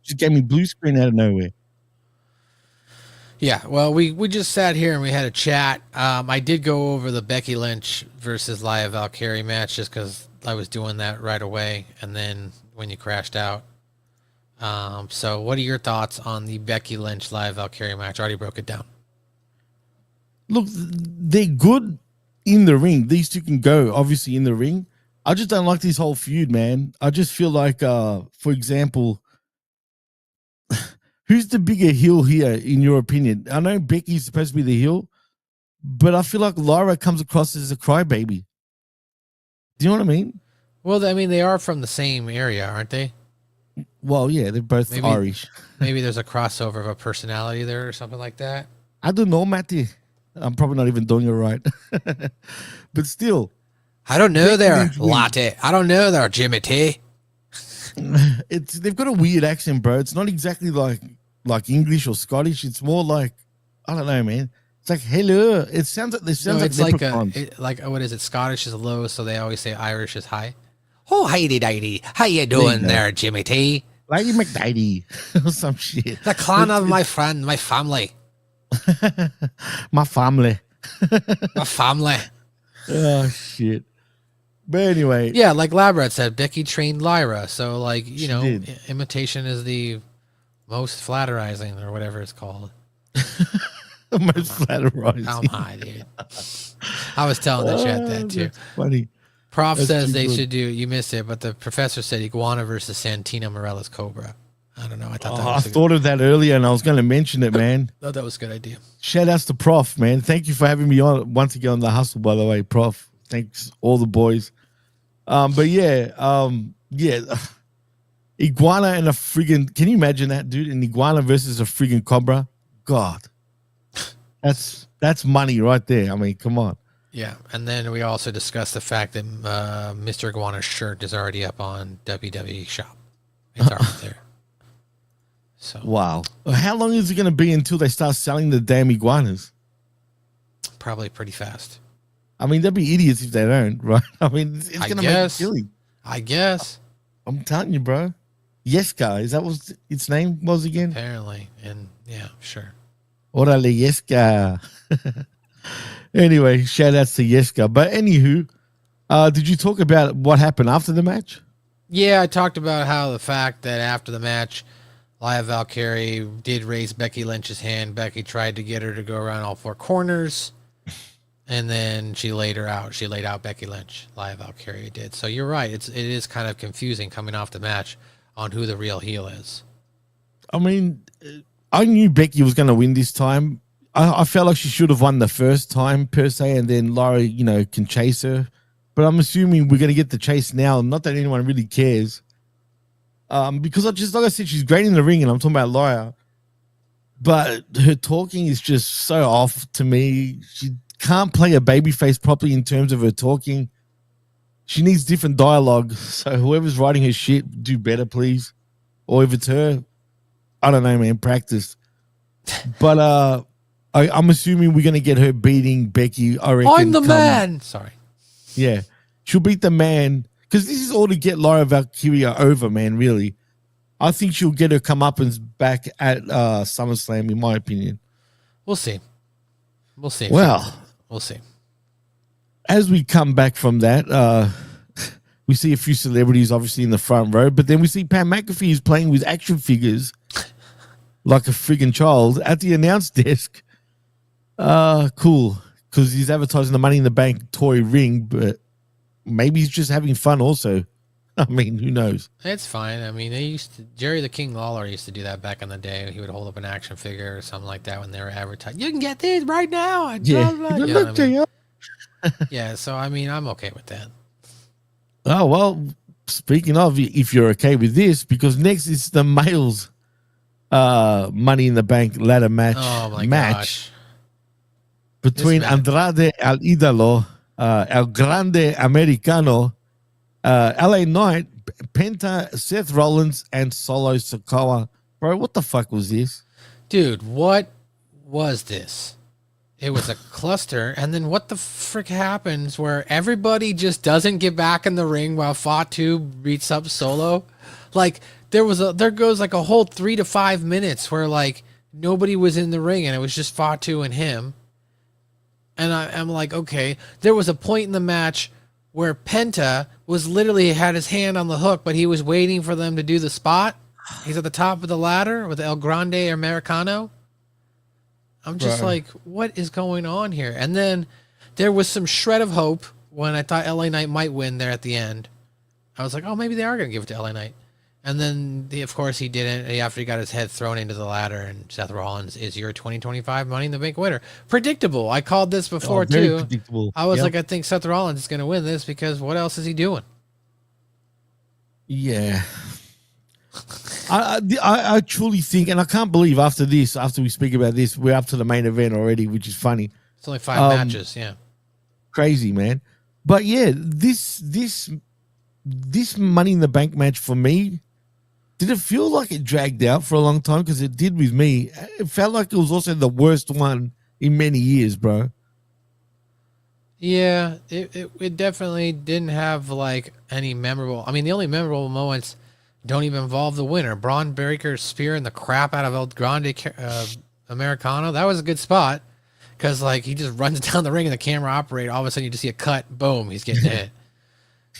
Just gave me blue screen out of nowhere.
Yeah, well, we just sat here and we had a chat. I did go over the Becky Lynch versus Lyra Valkyria match just because I was doing that right away, and then when you crashed out. So what are your thoughts on the Becky Lynch Lyra Valkyria match? I already broke it down.
Look, they're good in the ring. These two can go, obviously, in the ring. I just don't like this whole feud, man. I just feel like, for example, who's the bigger heel here, in your opinion? I know Becky's supposed to be the heel, but I feel like Lyra comes across as a crybaby. Do you know what I mean?
Well, I mean, they are from the same area, aren't they?
Well, yeah, they're both Irish.
Maybe there's a crossover of a personality there or something like that.
I don't know, Matty. I'm probably not even doing it right. But still.
I don't know there, Latte. I don't know there, Jimmy T.
They've got a weird accent, bro. It's not exactly like English or Scottish. It's more like, I don't know, man. It's like hello. It sounds like
it's like what is it? Scottish is low, so they always say Irish is high. Oh, highty-dighty. How you doing there, Jimmy T?
Lady McDaddy or some shit.
The clan of my friend, my family.
My family.
My family.
Oh, shit. But anyway.
Yeah, like Labrat said, Becky trained Lyra. So, like, you know,
did.
imitation is the most flatterizing or whatever it's called.
The most flatterizing.
I'm high, dude. I was telling the chat that, too.
That's funny.
Prof says they should do, you missed it, but the professor said Iguana versus Santino Morella's Cobra. I don't know. I
thought of that earlier and I was going to mention it, man.
Thought that was a good idea.
Shout outs to Prof, man. Thank you for having me on once again on the hustle, by the way, Prof. Thanks, all the boys. But yeah, Iguana and a friggin', can you imagine that, dude? An iguana versus a friggin' cobra? God. That's money right there. I mean, come on.
Yeah, and then we also discussed the fact that Mr. Iguana's shirt is already up on WWE Shop. It's already there. So
wow. How long is it going to be until they start selling the damn iguanas?
Probably pretty fast.
I mean, they'd be idiots if they don't, right? I mean, it's going to make it silly.
I guess.
I'm telling you, bro. Yeska, is that what its name was again?
Apparently, and yeah, sure.
Orale, Yeska. Anyway, shout outs to Yeska. But anywho, did you talk about what happened after the match?
Yeah, I talked about how the fact that after the match, Lyra Valkyria did raise Becky Lynch's hand. Becky tried to get her to go around all four corners, and then she laid her out. She laid out Becky Lynch. Lyra Valkyria did. So you're right. It is kind of confusing coming off the match on who the real heel is.
I mean, I knew Becky was going to win this time. I felt like she should have won the first time per se, and then Lyra, can chase her. But I'm assuming we're going to get the chase now. Not that anyone really cares. Because like I said, she's great in the ring, and I'm talking about Lyra. But her talking is just so off to me. She can't play a babyface properly in terms of her talking. She needs different dialogue. So whoever's writing her shit, do better, please. Or if it's her, I don't know, man, practice. But I'm assuming we're going to get her beating Becky. I reckon.
I'm the man. Sorry.
Yeah. She'll beat the man. Because this is all to get Lyra Valkyria over, man, really. I think she'll get her comeuppance back at SummerSlam, in my opinion.
We'll see. We'll see.
Well.
We'll see.
As we come back from that, we see a few celebrities, obviously, in the front row. But then we see Pam McAfee is playing with action figures like a friggin' child at the announce desk. Cool. Because he's advertising the Money in the Bank toy ring, but maybe he's just having fun also. I mean, who knows?
It's fine. I mean, Jerry the King Lawler used to do that back in the day. He would hold up an action figure or something like that when they were advertising. You can get these right now.
Yeah.
Yeah, so I mean, I'm okay with that.
Oh, well, speaking of, if you're okay with this, because next is the males Money in the Bank ladder match.
Oh, my gosh.
Between Andrade El Idolo, El Grande Americano, LA Knight, Penta, Seth Rollins, and Solo Sikoa. Bro, what the fuck was this?
Dude, what was this? It was a cluster, and then what the frick happens where everybody just doesn't get back in the ring while Fatu beats up Solo? Like, there goes like a whole 3 to 5 minutes where like nobody was in the ring, and it was just Fatu and him. And I'm like, okay, there was a point in the match where Penta was literally had his hand on the hook, but he was waiting for them to do the spot. He's at the top of the ladder with El Grande Americano. I'm just like, what is going on here? And then there was some shred of hope when I thought LA Knight might win there at the end. I was like, oh, maybe they are going to give it to LA Knight. And then, of course, he didn't after he got his head thrown into the ladder, and Seth Rollins is your 2025 Money in the Bank winner. Predictable. I called this before, too.
Predictable.
I was like, I think Seth Rollins is going to win this because what else is he doing?
Yeah. I truly think, and I can't believe after we speak about this, we're up to the main event already, which is funny.
It's only 5 matches, yeah.
Crazy, man. But yeah, this Money in the Bank match for me, did it feel like it dragged out for a long time? Because it did with me. It felt like it was also the worst one in many years, bro.
Yeah, it definitely didn't have like any memorable. I mean, the only memorable moments don't even involve the winner. Braun Breaker spearing the crap out of El Grande Americano. That was a good spot because like he just runs down the ring and the camera operator. All of a sudden, you just see a cut. Boom, he's getting hit.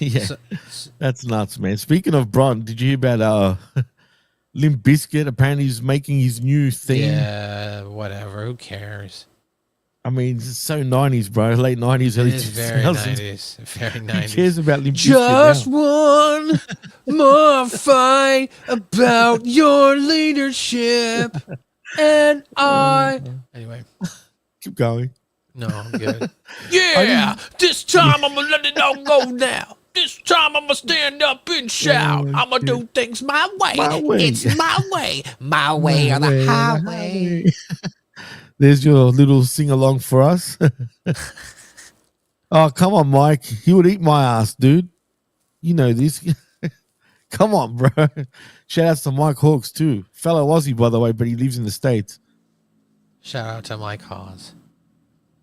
Yeah, that's nuts, man. Speaking of Braun, did you hear about Limp Bizkit? Apparently, he's making his new theme.
Yeah, whatever. Who cares?
I mean, it's so 90s, bro. Late 90s, early 2000s.
Very 90s. Very 90s.
Who cares about Limp Bizkit
Just
now?
one more fight about your leadership. And Anyway.
Keep going.
No, I'm good. Yeah, this time I'm going to let it all go now. This time I'm going to stand up and shout. I'm going to do things my way. It's my way. My way or the highway.
There's your little sing-along for us. Oh, come on, Mike. He would eat my ass, dude. You know this. Come on, bro. Shout outs to Mike Hawks, too. Fellow Aussie, by the way, but he lives in the States.
Shout out to Mike Hawes.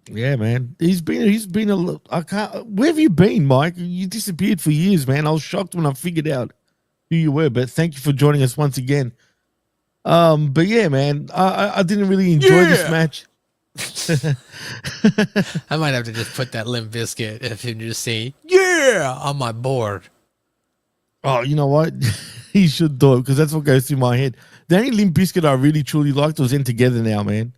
Yeah, man. He's been I can't. Where have you been, Mike? You disappeared for years, man. I was shocked when I figured out who you were, but thank you for joining us once again. But yeah, man, I didn't really enjoy this match.
I might have to just put that Limp Bizkit if you just see on my board.
Oh, you know what? He should do it because that's what goes through my head. The only Limp Bizkit I really truly liked was In Together Now, man.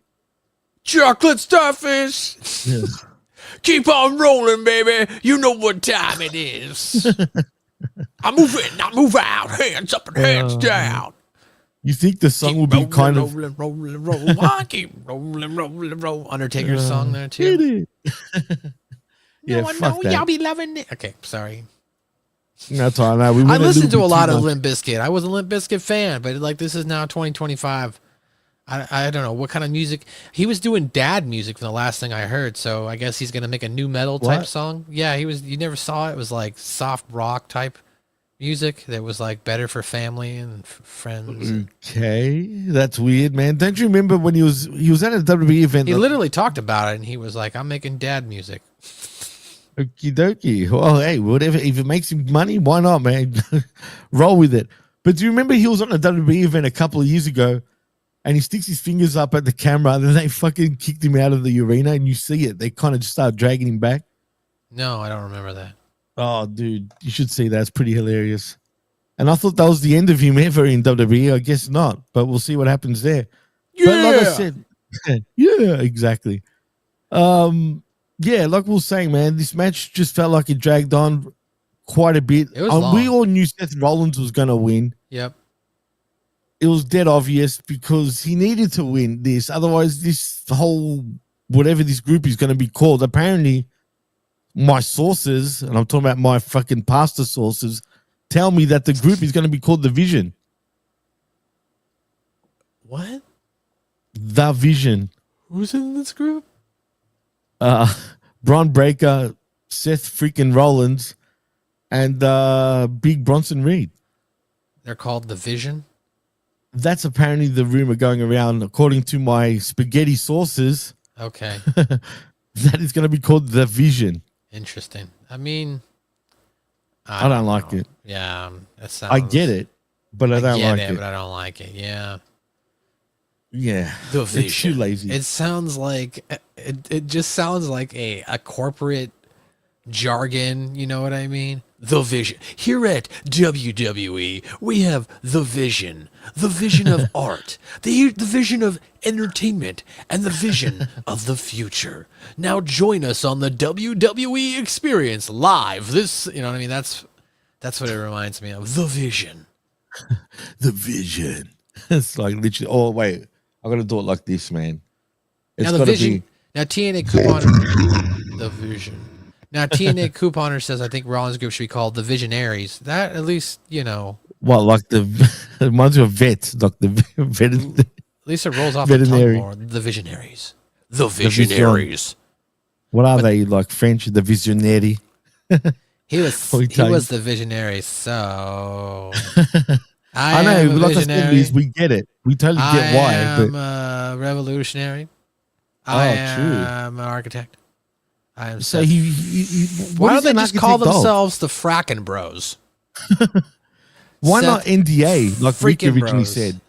Chocolate starfish.
Yeah.
Keep on rolling, baby. You know what time it is. I move in, I move out. Hands up and hands down.
You think the song will be kind of
rolling. I keep rolling. Undertaker's song there too.
Yeah,
no,
fuck that.
Y'all be loving it. Okay, sorry.
That's all I know.
I listened to a lot of Limp Bizkit. I was a Limp Bizkit fan, but like this is now 2025. I don't know what kind of music he was doing. Dad music from the last thing I heard. So I guess he's gonna make a new metal type song. Yeah, he was. You never saw it. It was like soft rock type music that was like better for family and friends.
Okay, that's weird, man. Don't you remember when he was at a WWE event?
He literally talked about it, and he was like, "I'm making dad music."
Okie dokie. Well, hey, whatever. If it makes him money, why not, man? Roll with it. But do you remember he was on a WWE event a couple of years ago? And he sticks his fingers up at the camera, and then they fucking kicked him out of the arena, and you see it. They kind of just start dragging him back.
No, I don't remember that.
Oh, dude, you should see that. It's pretty hilarious. And I thought that was the end of him ever in WWE. I guess not, but we'll see what happens there.
Yeah.
But like I said, yeah, exactly. Yeah, like we were saying, man, this match just felt like it dragged on quite a bit.
It was long.
We all knew Seth Rollins was going to win.
Yep.
It was dead obvious because he needed to win this. Otherwise, this whole, whatever this group is going to be called, apparently my sources, and I'm talking about my fucking pastor sources, tell me that the group is going to be called The Vision.
What?
The Vision.
Who's in this group?
Braun Breaker, Seth freaking Rollins, and Big Bronson Reed. They're
called The Vision?
That's apparently the rumor going around, according to my spaghetti sources.
Okay.
That is going to be called The Vision.
Interesting. I mean,
I don't like it.
Yeah, that sounds.
I get it, but I don't like it.
But I don't like it. Yeah.
Yeah,
The
it's
Vision.
too lazy.
It sounds like it just sounds like a corporate jargon. You know what I mean? The Vision. Here at WWE, we have the vision of art, the vision of entertainment, and the vision of the future. Now join us on the WWE experience live. This, you know what I mean? That's what it reminds me of. The Vision.
The Vision. It's like literally. Oh wait, I gotta do it like this, man. It's
Now the
gotta
Vision.
be.
Now TNA couponer. The Vision. Now TNA couponer says I think Rollins group should be called the Visionaries. That at least
What, like the it reminds you of vet, like the vet.
At least it rolls off the tongue
Veterinary.
more. The Visionaries. The Visionaries.
What are they, like French? The Visionary.
He was the visionary. So
I know.
am a
Like I said,
visionary.
Liz, we get it. We totally get why.
I am
But
a revolutionary. I
true.
am an architect. I am.
so
Seth.
why
Why don't they just call themselves the Frackin' Bros?
Why
Seth
not NDA? Like Ricky
freaking
originally
Bros.
said.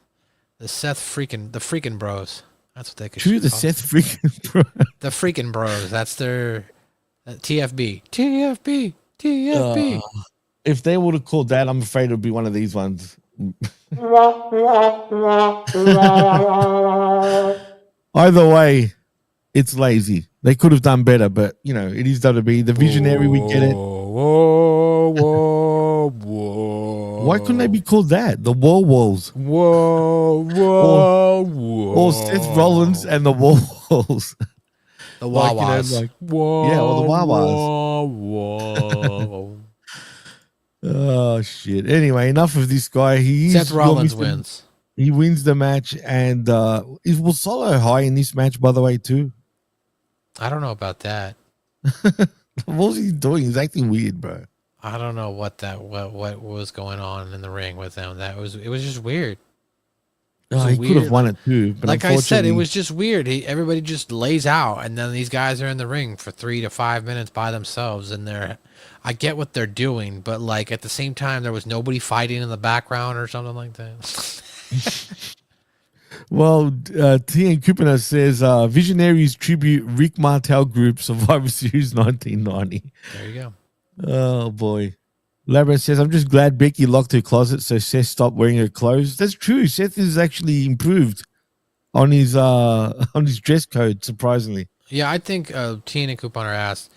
The freaking Bros. That's what they could.
True, the
call
Seth freaking bro.
The freaking Bros. That's their TFB. TFB. TFB.
If they would have called that, I'm afraid it would be one of these ones. Either way, it's lazy. They could have done better, but it is WWE. The Visionary, we get it.
Whoa, whoa, whoa.
Why couldn't they be called that? The Wall Walls.
Whoa, whoa, whoa.
Or Seth Rollins and the Wall Walls.
The Wawas.
Whoa, yeah, or the Wawas.
Whoa.
Oh, shit. Anyway, enough of this guy.
Seth Rollins wins.
He wins the match, and was Solo high in this match, by the way, too?
I don't know about that.
What was he doing? He's acting weird, bro.
I don't know what was going on in the ring with them. It was just weird.
He could have won it too, but
like I said, it was just weird. Everybody just lays out, and then these guys are in the ring for 3 to 5 minutes by themselves, and I get what they're doing, but like at the same time, there was nobody fighting in the background or something like that.
Well, T.N. Kupina says, Visionaries tribute Rick Martel Group Survivor Series 1990.
There you go.
Oh, boy. Labra says, I'm just glad Becky locked her closet so Seth stopped wearing her clothes. That's true. Seth is actually improved on his dress code, surprisingly.
Yeah, I think Tina Couponer asked,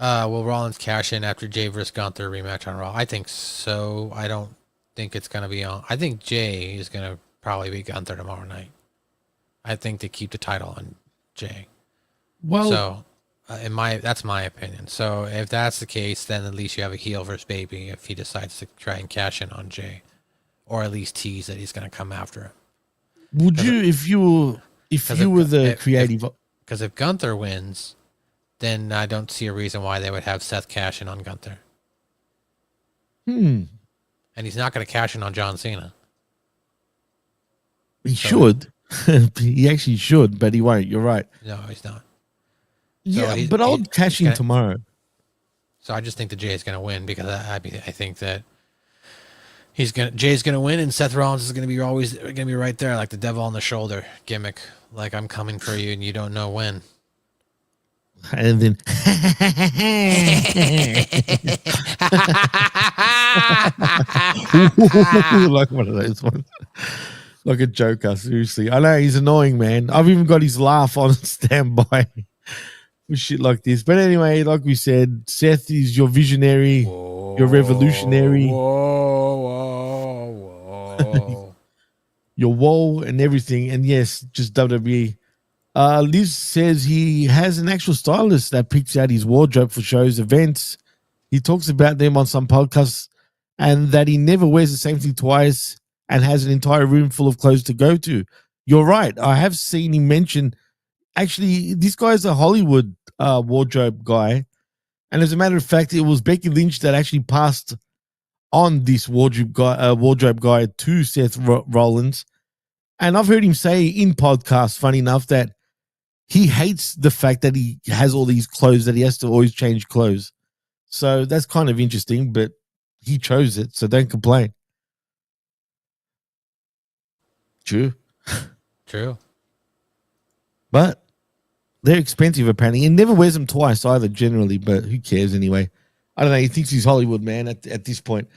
will Rollins cash in after Jey vs. Gunther rematch on Raw? I think so. I don't think it's going to be on. I think Jey is going to probably be Gunther tomorrow night. I think they keep the title on Jey.
Well,
so that's my opinion. So if that's the case, then at least you have a heel versus baby if he decides to try and cash in on Jey, or at least tease that he's going to come after him.
Would you, if you were the creative?
Because if Gunther wins, then I don't see a reason why they would have Seth cash in on Gunther. And he's not going to cash in on John Cena.
He should. He actually should, but he won't. You're right.
No, he's not.
Yeah, but I'll cash in tomorrow.
So I just think that Jey is going to win because I think that Jay's going to win, and Seth Rollins is going to be always going to be right there, like the devil on the shoulder gimmick, like I'm coming for you and you don't know when.
And then like one of those ones. Like a joker, seriously. I know he's annoying, man. I've even got his laugh on standby with shit like this. But anyway, like we said, Seth is your visionary, your revolutionary, your wall and everything. And yes, just WWE. Liz says he has an actual stylist that picks out his wardrobe for shows, events. He talks about them on some podcasts, and that he never wears the same thing twice and has an entire room full of clothes to go to. You're right. I have seen him mention, actually, this guy's a Hollywood wardrobe guy. And as a matter of fact, it was Becky Lynch that actually passed on this wardrobe guy to Seth Rollins. And I've heard him say in podcasts, funny enough, that he hates the fact that he has all these clothes, that he has to always change clothes. So that's kind of interesting, but he chose it, so don't complain. True.
true.
But they're expensive apparently. He never wears them twice either generally, but who cares anyway? I don't know. He thinks he's Hollywood, man, at this point.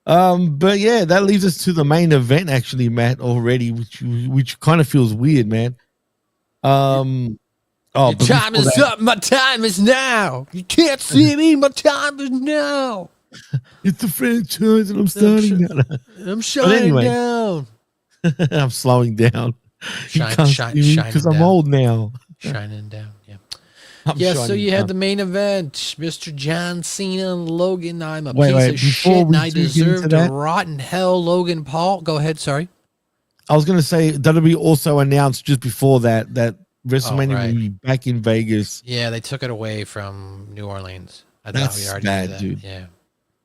But yeah, that leads us to the main event actually, Matt, already, which kind of feels weird, man.
Your time is up. My time is now. You can't see me. My time is now.
It's the franchise and I'm starting now.
I'm shining down.
I'm slowing down.
Shining
because I'm old now.
Shining down. Yeah. So you had the main event, Mr. John Cena and Logan. I'm a piece of shit and I deserve to rot in hell. Logan Paul. Go ahead. Sorry.
I was going to say WWE also announced just before that WrestleMania will be back in Vegas.
Yeah, they took it away from New Orleans.
That's bad, dude.
Yeah.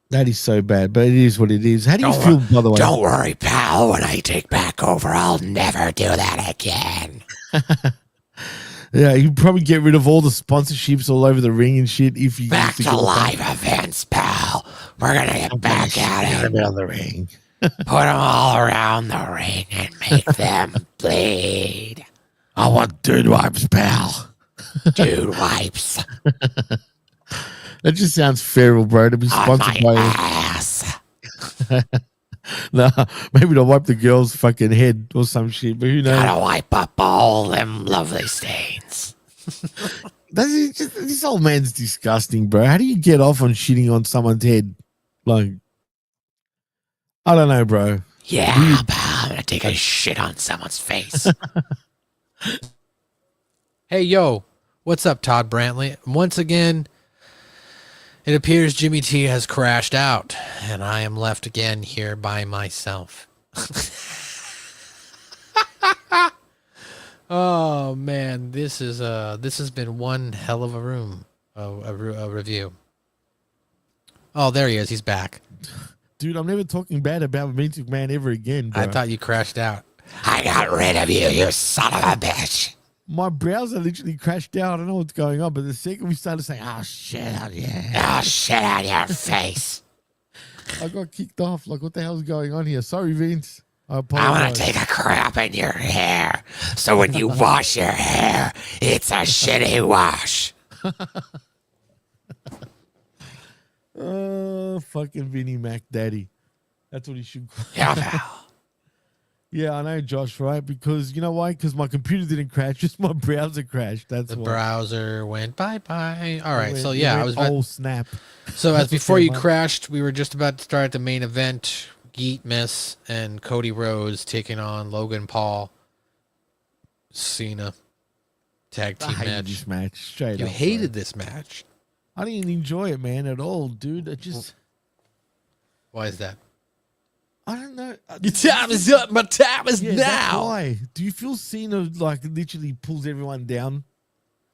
That is so bad, but it is what it is. How do you feel, by the way?
Don't worry, pal. When I take back over, I'll never do that again.
Yeah, you probably get rid of all the sponsorships all over the ring and shit. If you
back to live events, pal. We're gonna get back at it
on the ring.
Put them all around the ring and make them bleed.
I want dude wipes, pal.
Dude wipes.
That just sounds feral, bro. To be sponsored by
ass.
Nah, maybe to wipe the girl's fucking head or some shit. But who knows?
Gotta wipe up all them lovely stains.
This old man's disgusting, bro. How do you get off on shitting on someone's head? Like, I don't know, bro.
Yeah, pal. I'm gonna take a shit on someone's face. Hey, yo. What's up, Todd Brantley? Once again, it appears Jimmy T has crashed out, and I am left again here by myself. Oh man, this has been one hell of a room, a review. Oh, there he is. He's back.
Dude, I'm never talking bad about Vince McMahon ever again, bro.
I thought you crashed out. I got rid of you, you son of a bitch.
My browser literally crashed out. I don't know what's going on, but the second we started saying, oh, shit on you.
Oh, shit on your face.
I got kicked off. Like, what the hell's going on here? Sorry, Vince. I want
to take a crap in your hair. So when you wash your hair, it's a shitty wash.
Oh, fucking Vinnie Mac Daddy. That's what he should call.
Yeah, pal.
Yeah, I know, Josh, right? Because, you know why? Because my computer didn't crash, just my browser crashed. That's
the
why.
browser went bye-bye. All right, so yeah, I was
snap.
So as before you crashed, we were just about to start the main event. Geet Miss and Cody Rhodes taking on Logan Paul. Cena. Tag team match.
This match. Straight
you
up,
hated this match.
I didn't enjoy it, man, at all, dude. I just...
Why is that?
I don't know.
Your time is up. My time is now.
That's why. Do you feel Cena like literally pulls everyone down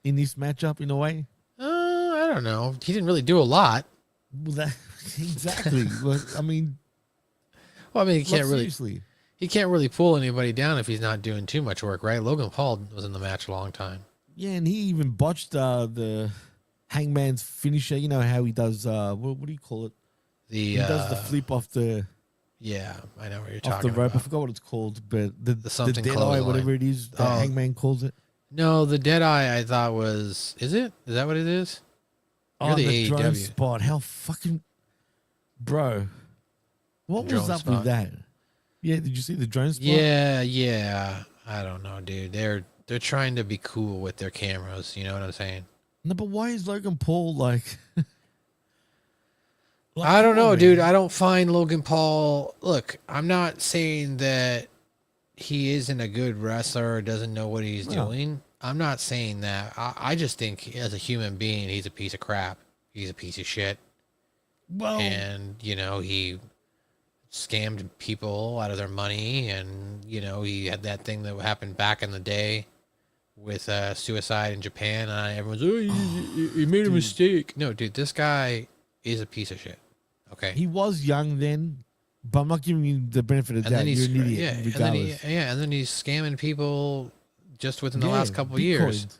in this matchup in a way?
I don't know. He didn't really do a lot.
Well, exactly. I mean,
he can't really. He can't really pull anybody down if he's not doing too much work, right? Logan Paul was in the match a long time.
Yeah, and he even botched the Hangman's finisher. You know how he does. What do you call it? He does the flip off the.
Yeah, I know what you're
talking
talking
the rope.
about.
I forgot what it's called, but the
something
dead eye, whatever it is, the Hangman calls it.
No, the dead eye. I thought was. Is it? Is that what it is?
You're the drone spot. How fucking, bro? What was up with that? Yeah, did you see the drone spot?
Yeah. I don't know, dude. They're trying to be cool with their cameras. You know what I'm saying?
No, but why is Logan Paul like?
I don't know, dude. I don't find Logan Paul. Look, I'm not saying that he isn't a good wrestler or doesn't know what he's doing. I'm not saying that. I just think as a human being, he's a piece of crap. He's a piece of shit.
Well,
and he scammed people out of their money, and he had that thing that happened back in the day with suicide in Japan. And everyone's, he made a mistake. No, dude, this guy is a piece of shit. Okay.
He was young then, but I'm not giving you the benefit of that. You're an idiot.
And then he's scamming people just within the last couple of years.
Coins.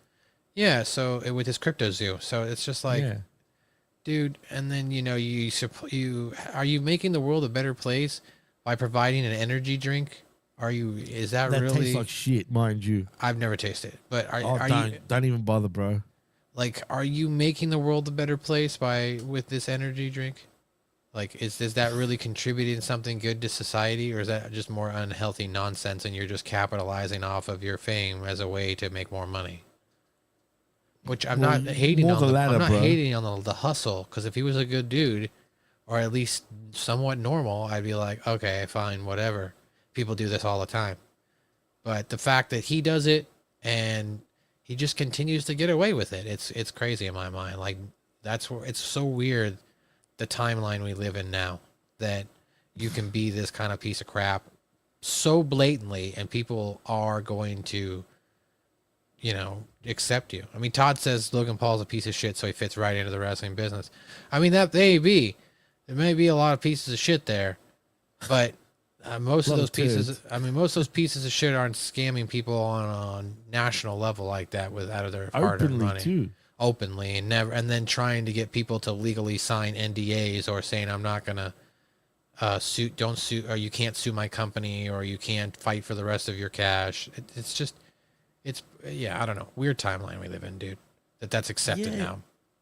Yeah, so with his crypto zoo. So it's just like, dude, and then are you making the world a better place by providing an energy drink Is that
That
really?
tastes like shit, mind you.
I've never tasted it, but
Don't even bother, bro.
like, are you making the world a better place with this energy drink? Like, is that really contributing something good to society, or is that just more unhealthy nonsense and you're just capitalizing off of your fame as a way to make more money? Which I'm not hating on. I'm not hating on the hustle, because if he was a good dude, or at least somewhat normal, I'd be like, okay, fine, whatever. People do this all the time. But the fact that he does it and he just continues to get away with it, it's crazy in my mind. Like, that's where it's so weird, the timeline we live in now, that you can be this kind of piece of crap so blatantly and people are going to, accept you. I mean, Todd says Logan Paul's a piece of shit, so he fits right into the wrestling business. I mean, there may be a lot of pieces of shit there, but most of those pieces of shit aren't scamming people on a national level like that out of their hard-earned money. Openly, and then trying to get people to legally sign NDAs, or saying, I'm not gonna don't sue, or you can't sue my company, or you can't fight for the rest of your cash. I don't know, weird timeline we live in, dude. That's accepted now.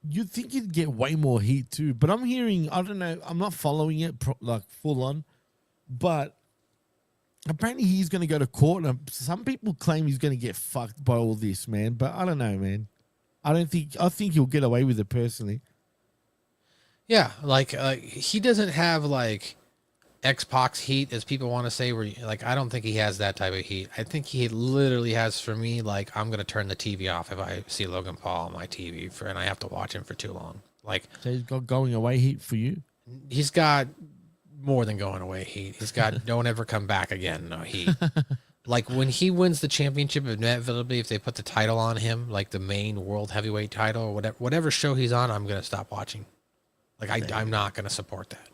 You'd think you'd get way more heat too, but I'm hearing, I don't know, I'm not following it like full on, but apparently he's going to go to court, and some people claim he's going to get fucked by all this, man. But I don't know, man. I think he'll get away with it personally.
Yeah, like he doesn't have like X-Pac's heat, as people want to say, where like, I don't think he has that type of heat. I think he literally has, for me, like, I'm going to turn the TV off if I see Logan Paul on my TV and I have to watch him for too long. Like,
so he's got going away heat for you?
He's got more than going away heat. He's got don't ever come back again heat. Like, when he wins the championship, inevitably, if they put the title on him, like the main world heavyweight title, or whatever show he's on, I'm going to stop watching. Like, I'm not going to support that.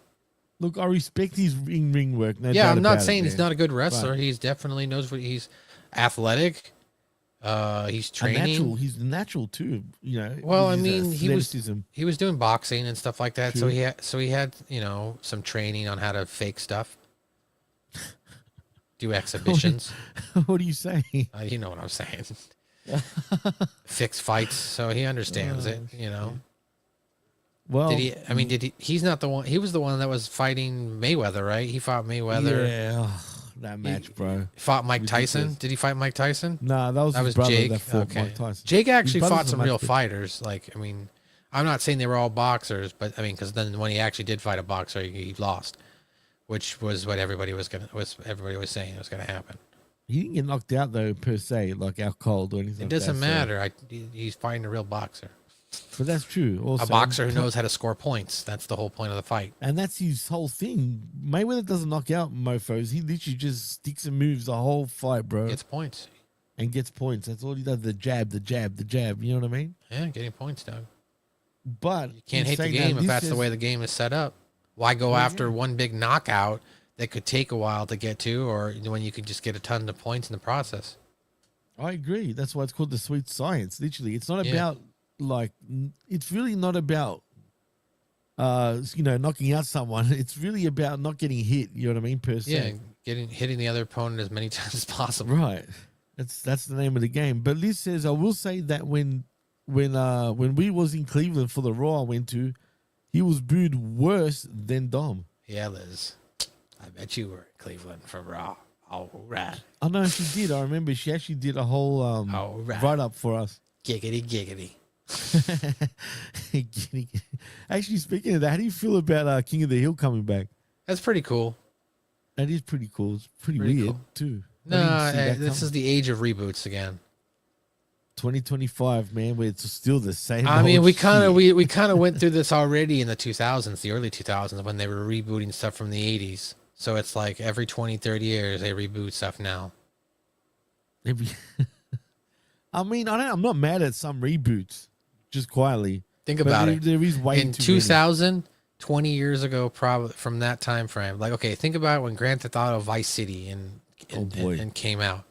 Look, I respect his ring work.
Yeah, I'm not saying he's not a good wrestler. Right. He's definitely knows what he's athletic. He's training.
He's natural too.
Well, I mean, he was doing boxing and stuff like that. True. So he had some training on how to fake stuff, do exhibitions.
What are you saying?
You know what I'm saying. Fix fights, so he understands it. Well, he's not the one. He was the one that was fighting Mayweather, right? He fought Mayweather.
Yeah, that match, bro.
Fought Mike Tyson. Did he fight Mike Tyson?
No, that was his brother Jake. That fought Mike Tyson.
Jake actually fought some real fighters. Like, I mean, I'm not saying they were all boxers, but I mean, because then when he actually did fight a boxer, he lost, which was what everybody was saying was gonna happen.
He didn't get knocked out though, per se, like out cold or anything.
It doesn't matter. He's fighting a real boxer.
But that's true. Also,
a boxer who knows how to score points. That's the whole point of the fight.
And that's his whole thing. Mayweather doesn't knock out mofos. He literally just sticks and moves the whole fight, bro.
Gets points.
And gets points. That's all he does. The jab, the jab, the jab. You know what I mean?
Yeah, getting points, Doug.
But
you can't hate the game if that's the way the game is set up. Why go after one big knockout that could take a while to get to, or when you could just get a ton of points in the process?
I agree. That's why it's called the sweet science. Literally, it's not about... Like, it's really not about, knocking out someone. It's really about not getting hit. You know what I mean? Per se.
Yeah, hitting the other opponent as many times as possible.
Right. That's the name of the game. But Liz says, I will say that when we was in Cleveland for the Raw I went to, he was booed worse than Dom.
Yeah, Liz. I bet you were in Cleveland for Raw. All right.
I know she did. I remember she actually did a whole write up for us.
Giggity, giggity.
Actually, speaking of that, how do you feel about King of the Hill coming back?
That's pretty cool.
That is pretty cool. It's pretty weird
cool.
Too.
No, this is the age of reboots again.
2025, man, where it's still the same.
I mean, we kind of went through this already in the 2000s, the early 2000s, when they were rebooting stuff from the 80s. So it's like every 20, 30 years they reboot stuff now.
I mean, I'm not mad at some reboots. Just quietly.
Think about it.
There is way
in 2000, 20 years ago, probably from that time frame. Like, okay, think about when Grand Theft Auto Vice City and came out.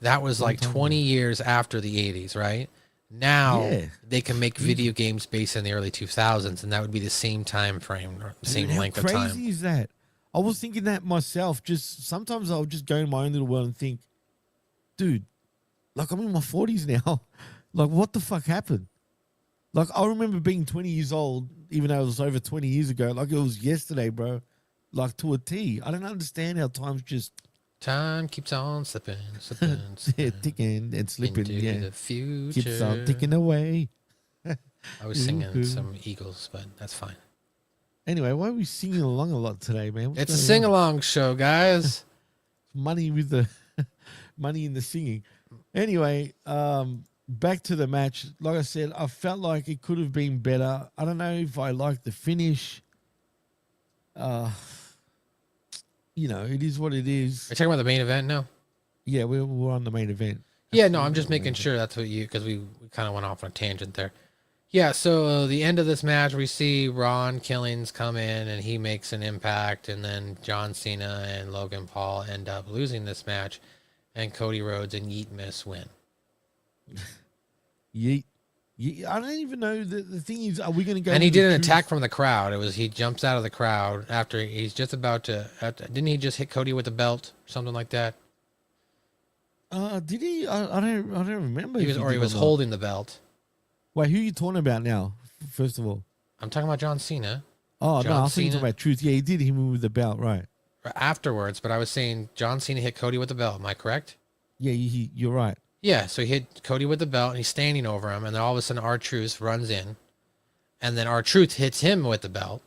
That was like 20 years after the 80s, right? Now they can make video games based in the early 2000s, and that would be the same time frame, or same length of time.
How crazy is that?
I was thinking that myself. Just sometimes I'll just go in my own little world and think, dude, like I'm in my 40s now. Like, what the fuck happened? Like, I remember being 20 years old, even though it was over 20 years ago. Like, it was yesterday, bro. Like, to a T. I don't understand how time's just...
Time keeps on slipping.
Yeah, ticking and slipping,
into the future.
Keeps on ticking away.
I was singing some Eagles, but that's fine.
Anyway, why are we singing along a lot today, man? What's
It's a
going on?
sing-along show, guys.
Money with the... money in the singing. Anyway, back to the match. Like I said, I felt like it could have been better. I don't know if I liked the finish. You know, it is what it is.
Are you talking about the main event now?
Yeah, we're on the main event.
Yeah, no, I'm just making sure that's what you, because we kind of went off on a tangent there. Yeah, so the end of this match, we see Ron Killings come in and he makes an impact, and then John Cena and Logan Paul end up losing this match, and Cody Rhodes and Yeet Miss win.
Yeet. I don't even know. The thing is, are we going to go...
And he
with
did
the
an
truth?
attack from the crowd. It was, he jumps out of the crowd after he's just about to, didn't he just hit Cody with the belt? Something like that?
Did he? I don't remember.
He
if
was, or
did
he was
not.
holding the belt.
Wait, who are you talking about now? First of all.
I'm talking about John Cena.
Oh, no,
John
I thought you were
Cena.
talking about truth. Yeah, he did hit him with the belt, right.
Afterwards, but I was saying John Cena hit Cody with the belt. Am I correct?
Yeah, you're right.
Yeah, so he hit Cody with the belt, and he's standing over him, and then all of a sudden R-Truth runs in, and then R-Truth hits him with the belt.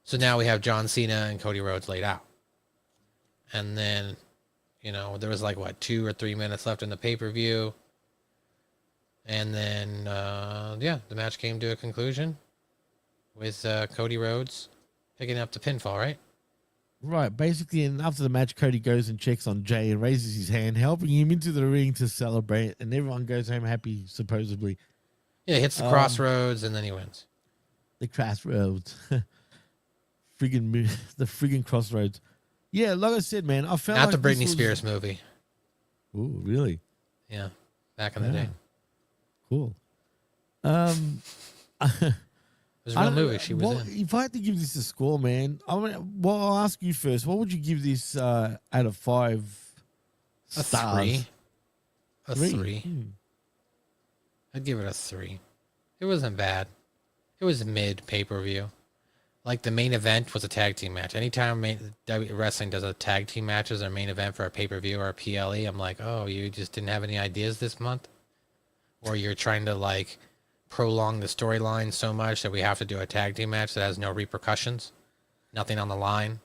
So now we have John Cena and Cody Rhodes laid out. And then, you know, there was like, what, 2 or 3 minutes left in the pay-per-view. And then, yeah, the match came to a conclusion with Cody Rhodes picking up the pinfall, right?
Right, basically, and after the match, Cody goes and checks on Jay and raises his hand, helping him into the ring to celebrate, and everyone goes home happy, supposedly.
Yeah, hits the crossroads, and then he wins.
The crossroads. the friggin' crossroads. Yeah, like I said, man, I felt
Not
like
the
this
Britney
was...
Spears movie.
Ooh, really?
Yeah, back in the day.
Cool.
It was a real movie she was in.
If I had to give this a score, man, I'll ask you first. What would you give this out of 5 stars?
A 3. I'd give it a 3. It wasn't bad. It was mid pay-per-view. Like, the main event was a tag team match. Anytime wrestling does a tag team match as their main event for a pay-per-view or a PLE, I'm like, oh, you just didn't have any ideas this month? Or you're trying to, like, prolong the storyline so much that we have to do a tag team match that has no repercussions, nothing on the line.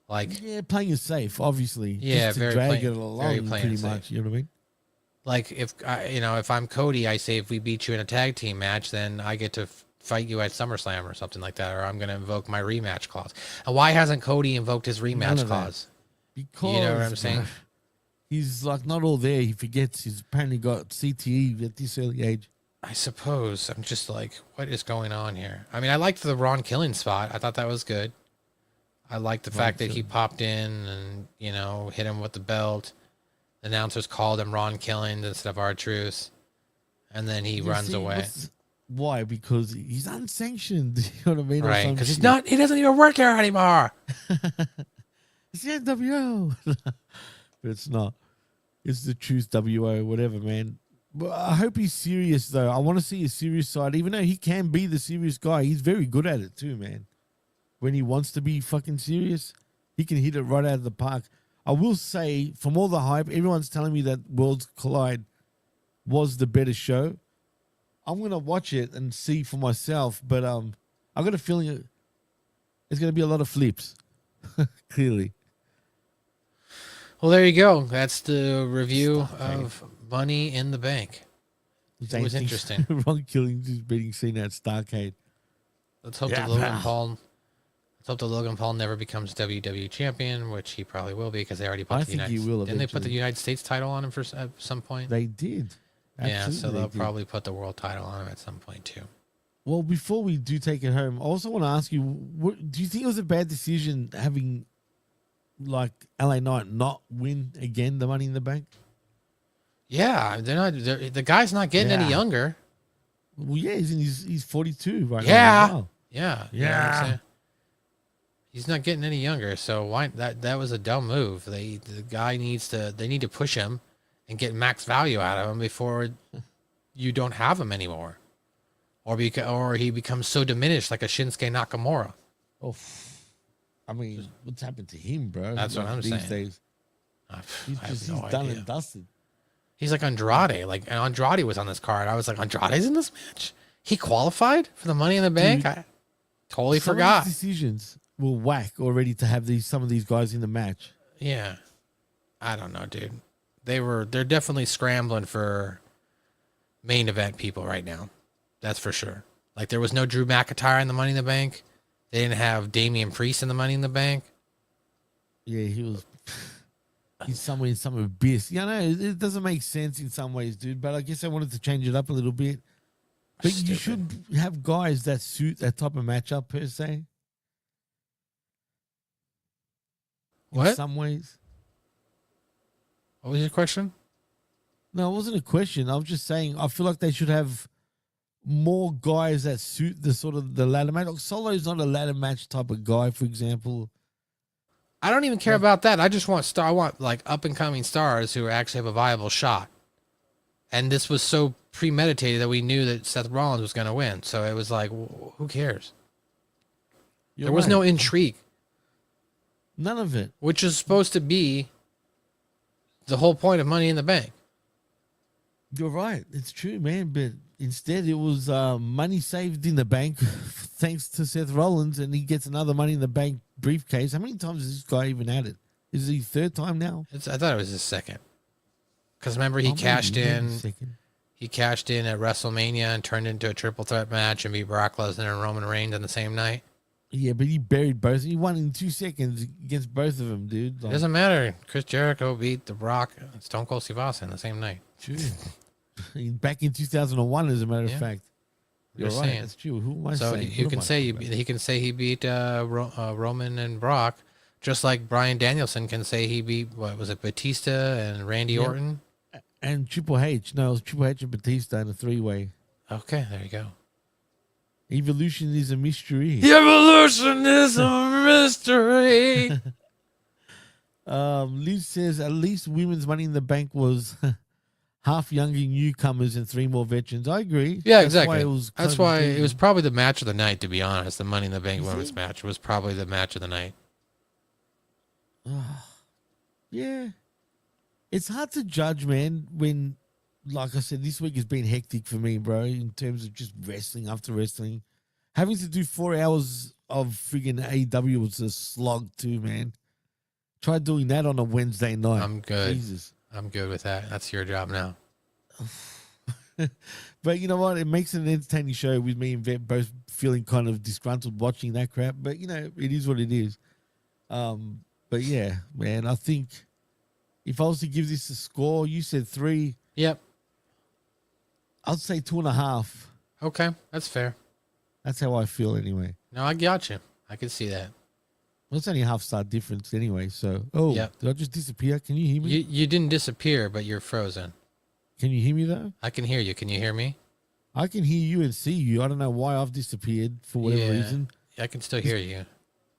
Like,
yeah, playing it safe, obviously.
Yeah,
just to
very
drag
play-
it
very
along,
playing
pretty
it
much.
safe.
You know what I mean?
like if I'm Cody, I say if we beat you in a tag team match, then I get to fight you at SummerSlam or something like that, or I'm going to invoke my rematch clause. And why hasn't Cody invoked his
None
rematch
of that.
clause?
Because
You know what I'm saying?
he's like not all there. He forgets he's apparently got CTE at this early age.
I suppose. I'm just like, what is going on here? I mean, I liked the Ron Killing spot. I thought that was good. I liked the fact that he popped in and, you know, hit him with the belt. The announcers called him Ron Killing instead of R-Truth. And then he
You
runs
see,
away.
Why? Because he's unsanctioned. You know what I mean? Or
Right.
some
Because
shit.
he doesn't even work here anymore.
It's the NWO. But it's not. It's the Truth WO, whatever, man. But I hope he's serious, though. I want to see his serious side. Even though he can be the serious guy, he's very good at it, too, man. When he wants to be fucking serious, he can hit it right out of the park. I will say, from all the hype, everyone's telling me that Worlds Collide was the better show. I'm going to watch it and see for myself, but I got a feeling it's going to be a lot of flips, clearly.
Well, there you go. That's the review of Money in the Bank. It was interesting.
Ron Killings is beating Cena at Starcade.
Let's hope
Yeah,
that Logan
pal.
Paul. Let's hope that Logan Paul never becomes WWE champion, which he probably will be because they already put
I
the
think
United.
he will
Didn't they put the
eventually.
United States title on him at some point?
They did.
Yeah, so
Absolutely
they'll
they did.
probably put the world title on him at some point too.
Well, before we do take it home, I also want to ask you, do you think it was a bad decision having, like, LA Knight not win again the Money in the Bank?
Yeah, the guy's not getting any
Yeah.
younger.
Well, yeah, he's 42 right now.
Yeah.
as well.
Yeah, you know what I'm saying? He's not getting any younger, so why that was a dumb move. The guy they need to push him and get max value out of him before you don't have him anymore. Or he becomes so diminished like a Shinsuke Nakamura.
Oh, I mean, what's happened to him, bro?
That's what I'm
these
saying.
Days. He's
no
done
idea.
and dusted.
He's like Andrade. Like, and Andrade was on this card. I was like, Andrade's in this match? He qualified for the Money in the Bank?
Dude,
I totally
some
forgot.
of these decisions were whack already to have some of these guys in the match.
Yeah. I don't know, dude. They're definitely scrambling for main event people right now. That's for sure. Like, there was no Drew McIntyre in the Money in the Bank. They didn't have Damian Priest in the Money in the Bank.
Yeah, he's somewhere in some abyss. Yeah, no, it doesn't make sense in some ways, dude. But I guess I wanted to change it up a little bit. But you should have guys that suit that type of matchup per se.
What?
In some ways.
What was your question?
No, it wasn't a question. I was just saying I feel like they should have more guys that suit the sort of the ladder match. Like Solo's not a ladder match type of guy, for example.
I don't even care about that. I just want I want like up and coming stars who actually have a viable shot. And this was so premeditated that we knew that Seth Rollins was going to win. So it was like, who cares? There was no intrigue.
None of it.
Which is supposed to be the whole point of Money in the Bank.
You're right. It's true, man. But instead, it was money saved in the bank thanks to Seth Rollins, and he gets another Money in the Bank briefcase. How many times has this guy even had it? Is he third time now?
I thought it was his second. Because remember, he cashed in. He cashed in at WrestleMania and turned into a triple threat match and beat Brock Lesnar and Roman Reigns on the same night.
Yeah, but he buried both. He won in 2 seconds against both of them, dude.
It doesn't matter. Chris Jericho beat The Brock and Stone Cold Steve Austin the same night.
True. Back in 2001, as a matter of fact. You're
Just
right.
saying.
That's true. Who am I
So
saying?
he can say he beat Roman and Brock, just like Bryan Danielson can say he beat, what was it, Batista and Randy Orton?
And Triple H. No, it was Triple H and Batista in a 3-way.
Okay, there you go.
Evolution is a mystery.
Evolution is a mystery.
Liz says at least women's Money in the Bank was half younger newcomers and 3 more veterans. I agree.
Yeah,
That's
exactly.
That's
why it was probably the match of the night, to be honest. The Money in the Bank women's match was probably the match of the night.
Yeah. It's hard to judge, man, when, like I said, this week has been hectic for me, bro, in terms of just wrestling after wrestling. Having to do 4 hours of friggin' AEW was a slog too, man. Try doing that on a Wednesday night.
I'm good.
Jesus.
I'm good with that. That's your job now.
But you know what? It makes it an entertaining show with me and Vet both feeling kind of disgruntled watching that crap. But, you know, it is what it is. But, yeah, man, I think if I was to give this a score, you said 3.
Yep.
I'd say 2.5.
Okay, that's fair.
That's how I feel anyway.
No, I got you. I can see that.
Well, it's only a half-star difference anyway, so...
Yep.
Did I just disappear? Can you hear me?
You didn't disappear, but you're frozen.
Can you hear me, though?
I can hear you. Can you hear me?
I can hear you and see you. I don't know why I've disappeared for whatever reason.
I can still hear you.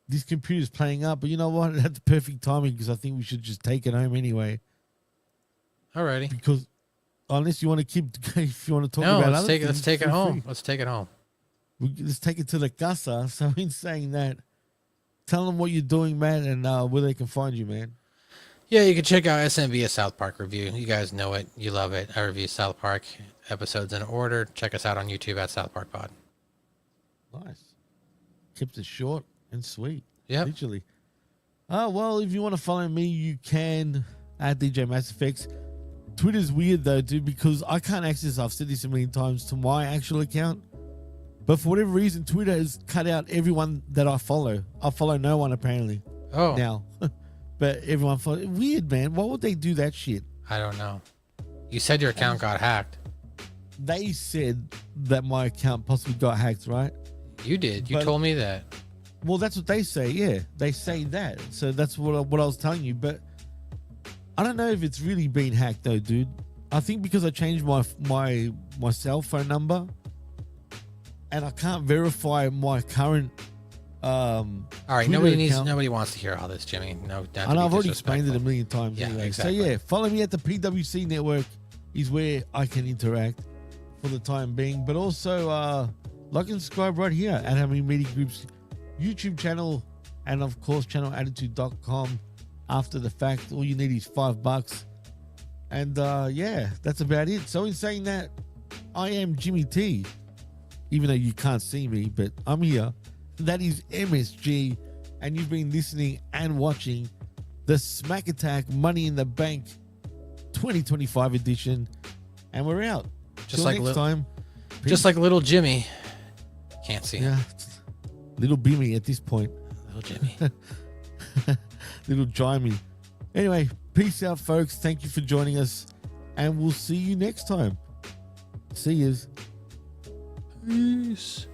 This computer's playing up, but you know what? It had the perfect timing because I think we should just take it home anyway.
Alrighty.
Because unless you want to keep... If you want to talk
No,
about
let's
other
take it.
things,
Let's take it
feel
home.
free.
Let's take it home.
Let's take it to the casa. So in saying that, tell them what you're doing, man, and where they can find you, man.
Yeah, you can check out SMB South Park review. You guys know it. You love it. I review South Park episodes in order. Check us out on YouTube at South Park Pod.
Nice. Kept it short and sweet.
Yeah.
Literally. Well, if you want to follow me, you can at DJ Mass Effects. Twitter's weird though, dude, because I can't access, I've said this a million times, to my actual account. But for whatever reason, Twitter has cut out everyone that I follow. I follow no one apparently.
Oh.
Now. But everyone follows. Weird, man. Why would they do that shit?
I don't know. You said your account got hacked.
They said that my account possibly got hacked, right?
You did. You
But-
told me that.
Well, that's what they say. Yeah, they say that. So that's what I was telling you. But I don't know if it's really been hacked though, dude. I think because I changed my cell phone number, and I can't verify my current
All right, nobody wants to hear all this, Jimmy. No,
and I've already explained it a million times.
Yeah,
anyway.
exactly.
So yeah, follow me at the PWC Network is where I can interact for the time being. But also like and subscribe right here at Harmony Media Group's YouTube channel, and of course channelattitude.com after the fact. All you need is $5. And yeah, that's about it. So in saying that, I am Jimmy T, even though you can't see me, but I'm here. That is MSG, and you've been listening and watching the Smack Attack Money in the Bank 2025 edition, and we're out.
Just
Till
like
next time. Peace.
Just like little Jimmy. Can't see him.
Yeah, little Bimmy at this point.
Little Jimmy.
Little Jimmy. Anyway, peace out, folks. Thank you for joining us, and we'll see you next time. See yous.
Peace.